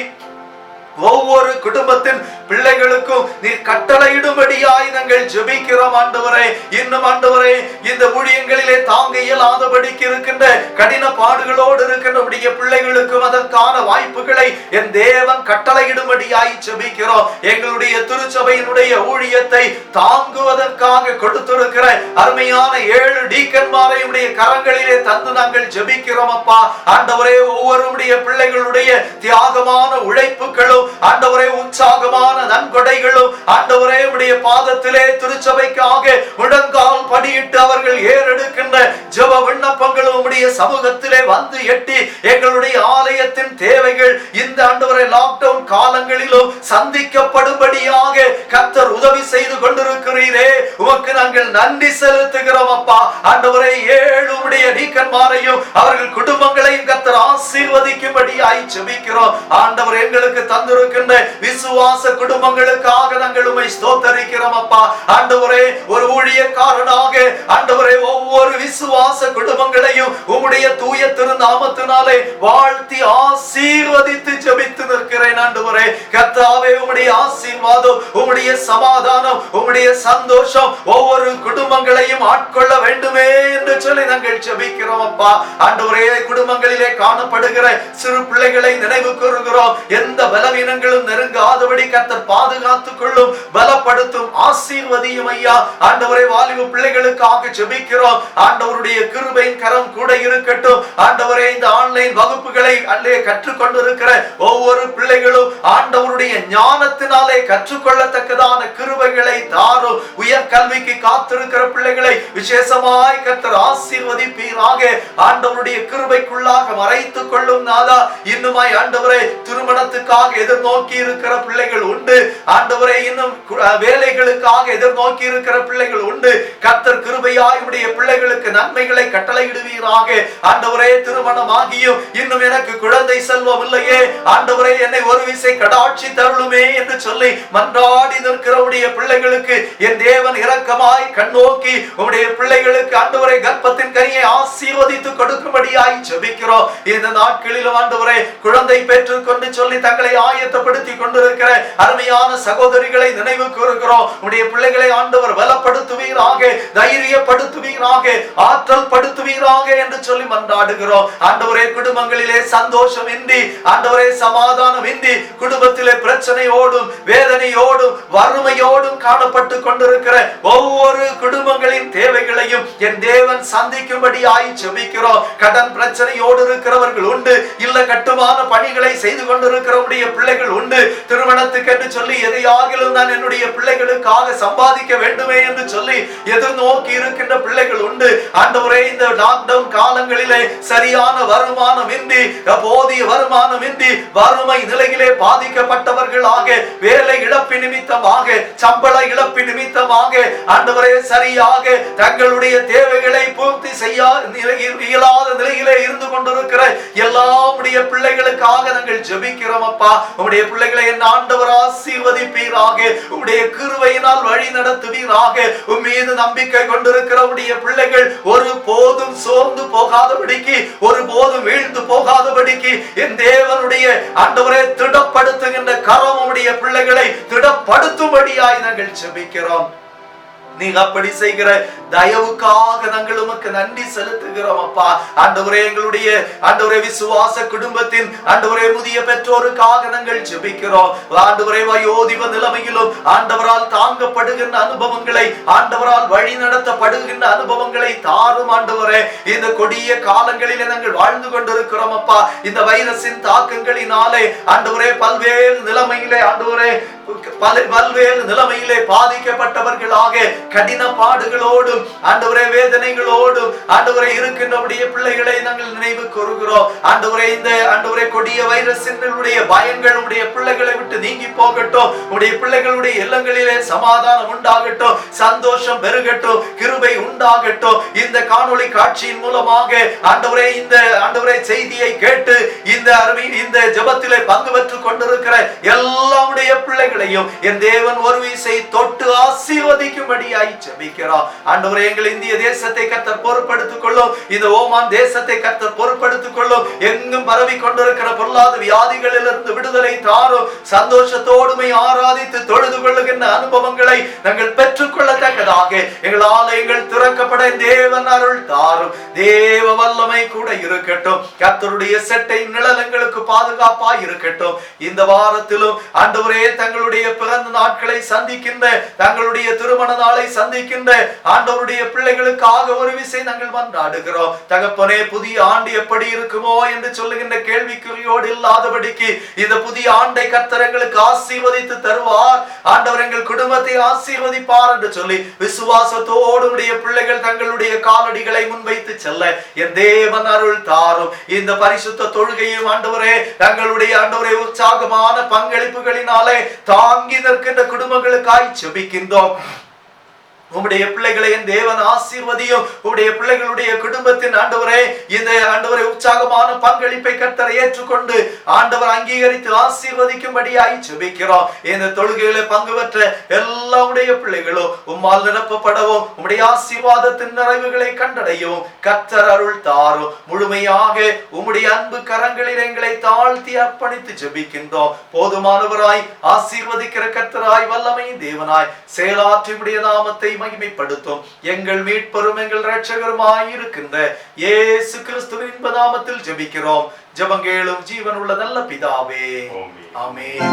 ஒவ்வொரு குடும்பத்தின் பிள்ளைகளுக்கும் நீர் கட்டளையிடும்படியாய் நாங்கள் ஜெபிக்கிறோம் ஆண்டவரே. இன்னும் ஆண்டவரே இந்த ஊழியங்களிலே தாங்க இயலாதபடிக்கு இருக்கின்ற கடின பாடுகளோடு இருக்கின்ற பிள்ளைகளுக்கும் அதற்கான வாய்ப்புகளை என் தேவன் கட்டளையிடும்படியாய் ஜெபிக்கிறோம். எங்களுடைய திருச்சபையினுடைய ஊழியத்தை தாங்குவதற்காக கொடுத்திருக்கிற அருமையான 7 டீக்கன்மாரை உடைய கரங்களிலே தந்து நாங்கள் ஜெபிக்கிறோம் அப்பா. ஆண்டவரே ஒவ்வொருடைய பிள்ளைகளுடைய தியாகமான உழைப்புகளும் ஆண்டவரே உற்சாகமான நன்கொடைகளும் ஆண்டவரே உடைய பாதத்திலே திருச்சபைக்காக முழங்கால் படியிட்டு அவர்கள் ஏறெடுக்கின்ற ஜெப விண்ணப்பங்களும் உடைய சமூகத்திலே வந்து எட்டி எங்களுடைய ஆலயத்தின் தேவைகள் இந்த ஆண்டவரே லாக்டவுன் காலங்களிலும் சந்திக்கப்படும்படியாக கர்த்தர் உதவி செய்து கொண்டிருக்கிறீரே, உமக்கு நாங்கள் நன்றி செலுத்துகிறோம் அப்பா. ஆண்டவரே 7 உடைய டீக்கன்மாரையும் அவர்கள் குடும்பங்களையும் கர்த்தர் ஆசீர்வதிக்கும்படியாய் ஜெபிக்கிறோம். ஆண்டவர் எங்களுக்கு தந்திருக்கின்ற விசுவாச குடும்பங்களுக்காக நாங்கள் உம்மை ஸ்தோத்திரிக்கிறோம் அப்பா. ஆண்டவரே ஒரு ஊழியக்காரனாக ஆண்டவரே ஒவ்வொரு விசுவாச குடும்பங்களையும் உம்முடைய தூய திருநாமத்தினாலே வாழ்த்தி ஆசீர்வதித்து ஜெபித்து நிற்கிறேன் ஆண்டவரே. கர்த்தாவே உம்முடைய ஆசீர்வாதம், உம்முடைய சமாதானம், உம்முடைய சந்தோஷம் ஒவ்வொரு குடும்பங்களையும் ஆட்கொள்ள வேண்டுமே என்று சொல்லி நாங்கள் ஜெபிக்கிறோம் அப்பா. ஆண்டவரே குடும்பங்களிலே காணப்படுகிற சிறு பிள்ளைகளை நினைவு கூறுகிறோம். எந்த பலவீனங்களும் நெருங்காதபடி கர்த்தர் பாதுகாத்துக் கொள்ளும், பலப்படுத்தும், ஆசீர்வதியும் ஐயா. ஆண்டவரே வாலிப பிள்ளைகளுக்காக ஜெபிக்கிறோம். ஆண்டவருடைய கிருபையின் கரம் கூட இருக்கட்டும். ஆண்டவரே இந்த ஆன்லைன் வகுப்புகளை அல்லே கற்றுக்கொண்டிருக்கிற ஒவ்வொரு பிள்ளைகளும் ஆண்டவருடைய ஞானத்தினாலே கற்றுக்கொள்ளத்தக்கதான கிருபைகளை தாரும். உயர் கல்விக்கு காத்திருக்கிற பிள்ளைகளை விசேஷமாய் கர்த்தர் ஆசீர்வதிப்பீராக. ஆண்டவருடைய கிருபைக்குள்ளாக மறைத்துக் கொள்ளும் நாதா. இன்னுமாய் ஆண்டவரே திருமணத்துக்காக எதிர்நோக்கி இருக்கிற பிள்ளைகள் உண்டு. ஆண்டவரே இன்னும் வேலைகளுக்காக எதிர்நோக்கி இருக்கிற பிள்ளைகள் உண்டு. கர்த்தர் கிருபையாய் உடைய பிள்ளைகளுக்கு நன்மைகளை கட்டளையிடுவீராக. ஆண்டவரே திருமணமாகியும் இன்னும் எனக்கு குழந்தை செல்வம் இல்லையே, ஆண்டவரே என்னை ஒரு விசை கடாட்சி தருளுமே என்று சொல்லி மன்றாடி நிற்கிற உடைய பிள்ளைகளுக்கு என் தேவன் இரக்கமாய் கண்ணோக்கி உடைய பிள்ளைகளுக்கு ஆண்டவரே கர்ப்பத்தின் கனியை ஆசீர்வதித்து கொடுக்கும்படியாய் ஜெபிக்கிறோம். இந்த நாட்களிலும் ஆண்டவரே குழந்தை பெற்றுக் கொண்டு சொல்லி தங்களை ஆயத்தப்படுத்தி கொண்டிருக்கிற அருமையான சகோதரிகளை நினைவு கூறுகிறோம். உடைய பிள்ளைகளை ஆண்டவர் பலப்படுத்துவீராக, தைரியப்படுத்துவீராக, ஆற்றல் படுத்துவீராக என்று சொல்லி மன்றாடுகிறோம். ஆண்டவரே குடும்பங்களிலே சந்தோஷம் இன்றி, ஆண்டவரே சமாதானம் இன்றி, குடும்பத்திலே பிரச்சனையோடும் வேதனையோடும் வறுமையோடும் காணப்பட்டு கொண்டிருக்கிற ஒவ்வொரு குடும்பங்களின் தேவைகளையும் என் தேவன் சந்திக்கும்படியாய் ஜெபிக்கிறோம். கடன் பிரச்சனையோடு இருக்கிறவர்கள் உண்டு, இல்ல கட்டுமான பணிகளை செய்து கொண்டிருக்கிறவருடைய பிள்ளைகள் உண்டு. திருமணத்துக்கு என்று சொல்லி எதையாகிலும் நான் என்னுடைய பிள்ளைகளுக்காக சம்பாதிக்க வேண்டுமே என்று சொல்லி எதிர்நோக்கி இருக்கின்ற பிள்ளைகள் உண்டு. ஆண்டவரே இந்த லாக்டவுன் காலங்களிலே சரியான வருமானம் இன்றி, போதிய வருமானம் இன்றி வறுமை நிலையிலே பாதிக்கப்பட்டவர்களாக, வேலை இழப்பு நிமித்தமாக, சம்பள இழப்பு நிமித்தமாக ஆண்டவரே சரியாக தங்களுடைய தேவைகளை பூர்த்தி செய்ய இயலாத நிலையிலே இருந்து கொண்டிருக்கிற எல்லாமுடைய பிள்ளைகளுக்காக நாங்கள் ஜெபிக்கிறோம் அப்பா. உம்முடைய பிள்ளைகளை என் ஆண்டவர் ஆசீர்வதிப்பீராக, உம்முடைய கிருபையினால் வழி நடத்துவீராக. உம் மீது நம்பிக்கை கொண்டிருக்கிற உம்முடைய பிள்ளைகள் ஒரு போதும் சோர்ந்து போகாதபடிக்கு, ஒரு போதும் வீழ்ந்து போகாதபடிக்கு என் தேவனுடைய ஆண்டவரே திடப்படுத்துகின்ற கரம் உம்முடைய பிள்ளைகளை திடப்படுத்தும்படியாய் நாங்கள் ஜெபிக்கிறோம். நீங்க அப்படி செய்கிற தயவுக்காக நாங்கள் உமக்கு நன்றி செலுத்துகிறோம் அப்பா. ஆண்டவரே எங்களுடைய ஆண்டவரே விசுவாச குடும்பத்தின் ஆண்டவரே முதிய பெற்றோருக்காக நாங்கள் ஜெபிக்கிறோம். ஆண்டவரே வயோதிப நிலைமையிலும் ஆண்டவரால் தாங்கப்படுகின்ற அனுபவங்களை, ஆண்டவரால் வழி நடத்தப்படுகின்ற அனுபவங்களை தாரும் ஆண்டவரே. இந்த கொடிய காலங்களிலே நாங்கள் வாழ்ந்து கொண்டிருக்கிறோம் அப்பா. இந்த வைரஸின் தாக்கங்களினாலே ஆண்டவரே பல்வேறு நிலைமையிலே ஆண்டவரே பல்வேறு நிலைமையிலே பாதிக்கப்பட்டவர்களாக கடின பாடுகளோடும் ஆண்டவரே வேதனைகளோடும் ஆண்டவரே இருக்கின்றவருடைய பிள்ளைகளை நாங்கள் நினைவு கூறுகிறோம். ஆண்டவரே இந்த ஆண்டவரே கொடிய வைரஸினுடைய பயங்கள் உடைய பிள்ளைகளை விட்டு நீங்கி போகட்டும். உடைய பிள்ளைகளுடைய இல்லங்களிலே சமாதானம் உண்டாகட்டும், சந்தோஷம் பெருகட்டும், கிருபை உண்டாகட்டும். இந்த காணொளி காட்சியின் மூலமாக ஆண்டவரே இந்த ஆண்டவரே செய்தியை கேட்டு இந்த ஜெபத்திலே பங்கு பெற்றுக் கொண்டிருக்கிற எல்லாருடைய பிள்ளைகள் குடும்பங்களையும் என் தேவன் ஒரு வீசை தொட்டு ஆசீர்வதிக்கும்படியாய் ஜெபிக்கிறோம். ஆண்டவரே, எங்கள் இந்திய தேசத்தை கர்த்தர் பொறுப்படுத்திக் கொள்ளும். இந்த ஓமான் தேசத்தை கர்த்தர் பொறுப்படுத்திக் கொள்ளும். எங்கும் பரவி கொண்டிருக்கிற பொருளாதார வியாதிகளிலிருந்து விடுதலை தாரும். சந்தோஷத்தோடுமை ஆராதித்து தொழுது கொள்ளுகின்ற அனுபவங்களை நாங்கள் பெற்றுக்கொள்ளத்தக்கதாக எங்கள் ஆலயங்கள் திறக்கப்பட தேவன் அருள் தாரும். தேவ வல்லமை கூட இருக்கட்டும். கர்த்தருடைய செட்டை நிழலங்களுக்கு பாதுகாப்பா இருக்கட்டும். இந்த வாரத்திலும் ஆண்டவரே, தங்களுடைய பிறந்த நாட்களை சந்திக்கின்ற, தங்களுடைய திருமண நாளை சந்திக்கின்ற ஆண்டவருடைய பிள்ளைகளுக்காக ஒரு விசை நாங்கள் மன்றாடுகிறோம். தகப்பனே, புதிய ஆண்டு எப்படி இருக்குமோ என்று சொல்லுகின்ற கேள்விக்குறியோடு இல்லாதபடிக்கு இந்த புதிய ஆண்டை கர்த்தர் எங்களுக்கு ஆசீர்வதித்து தருவார். ஆண்டவர் எங்கள் குடும்பத்தை ஆசீர்வதிப்பார் என்று சொல்லி விசுவாசத்தோடு உடைய பிள்ளைகள் தங்களுடைய காலடிகளை முன்வைத்து செல்ல என் தேவன் அருள் தாரும். இந்த பரிசுத்த தொழுகையும் ஆண்டவரே, தங்களுடைய ஆண்டவரே உற்சாகமான பங்களிப்புகளினாலே தாங்கி நிற்கின்ற குடும்பங்களுக்காய் ஜெபிக்கின்றோம். உம்முடைய பிள்ளைகளை என் தேவன் ஆசீர்வதியும். உம்முடைய பிள்ளைகளுடைய குடும்பத்தின் ஆண்டவரே, இந்த ஆண்டவரை உற்சாகமான பங்களிப்பை கர்த்தர் ஏற்றுக்கொண்டு ஆண்டவர் அங்கீகரித்து ஆசீர்வதிக்கும்படியாய் ஜெபிக்கிறோம். இந்த தொழுகையிலே பங்கு பெற்ற எல்லா உடைய பிள்ளைகளும் உம்மால் நிரப்பப்படவும் உம்முடைய ஆசீர்வாதத்தின் நிறைவுகளை கண்டடையவும் கர்த்தர் அருள் தாரும். முழுமையாக உம்முடைய அன்பு கரங்களில் எங்களை தாழ்த்தி அர்ப்பணித்து ஜெபிக்கின்றோம். போதுமானவராய் ஆசீர்வதிக்கிற கர்த்தராய் வல்லமையின் தேவனாய் செயலாற்றி உம்முடைய நாமத்தை மகிமைப்படுத்தும். எங்கள் மீட்பரும் எங்கள் இரட்சகருமாய் இருக்கின்ற இயேசு கிறிஸ்துவின் இன்ப நாமத்தில் ஜெபிக்கிறோம். ஜெபங்கேளும் ஜீவனுள்ள நல்ல பிதாவே, ஆமென்.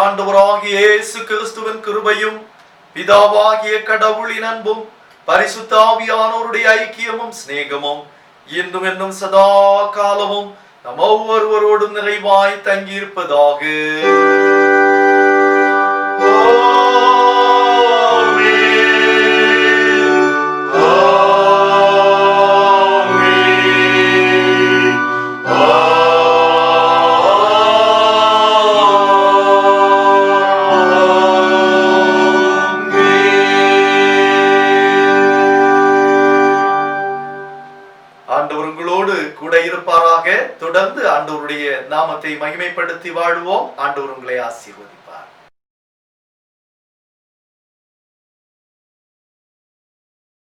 ஆண்டவராகிய இயேசு கிறிஸ்துவின் கிருபையும் பிதாவாகிய கடவுளின் அன்பும் பரிசுத்த ஆவியானவருடைய ஐக்கியமும் சிநேகமும் இன்னும் என்னும் சதா காலமும் நம் ஒவ்வொருவரோடும் நிறைவாய் தங்கியிருப்பதாக. தொடர்ந்து ஆண்டவருடைய நாமத்தை மகிமைப்படுத்தி வாழ்வோம். ஆண்டவர் உங்களை ஆசீர்வதிப்பார்.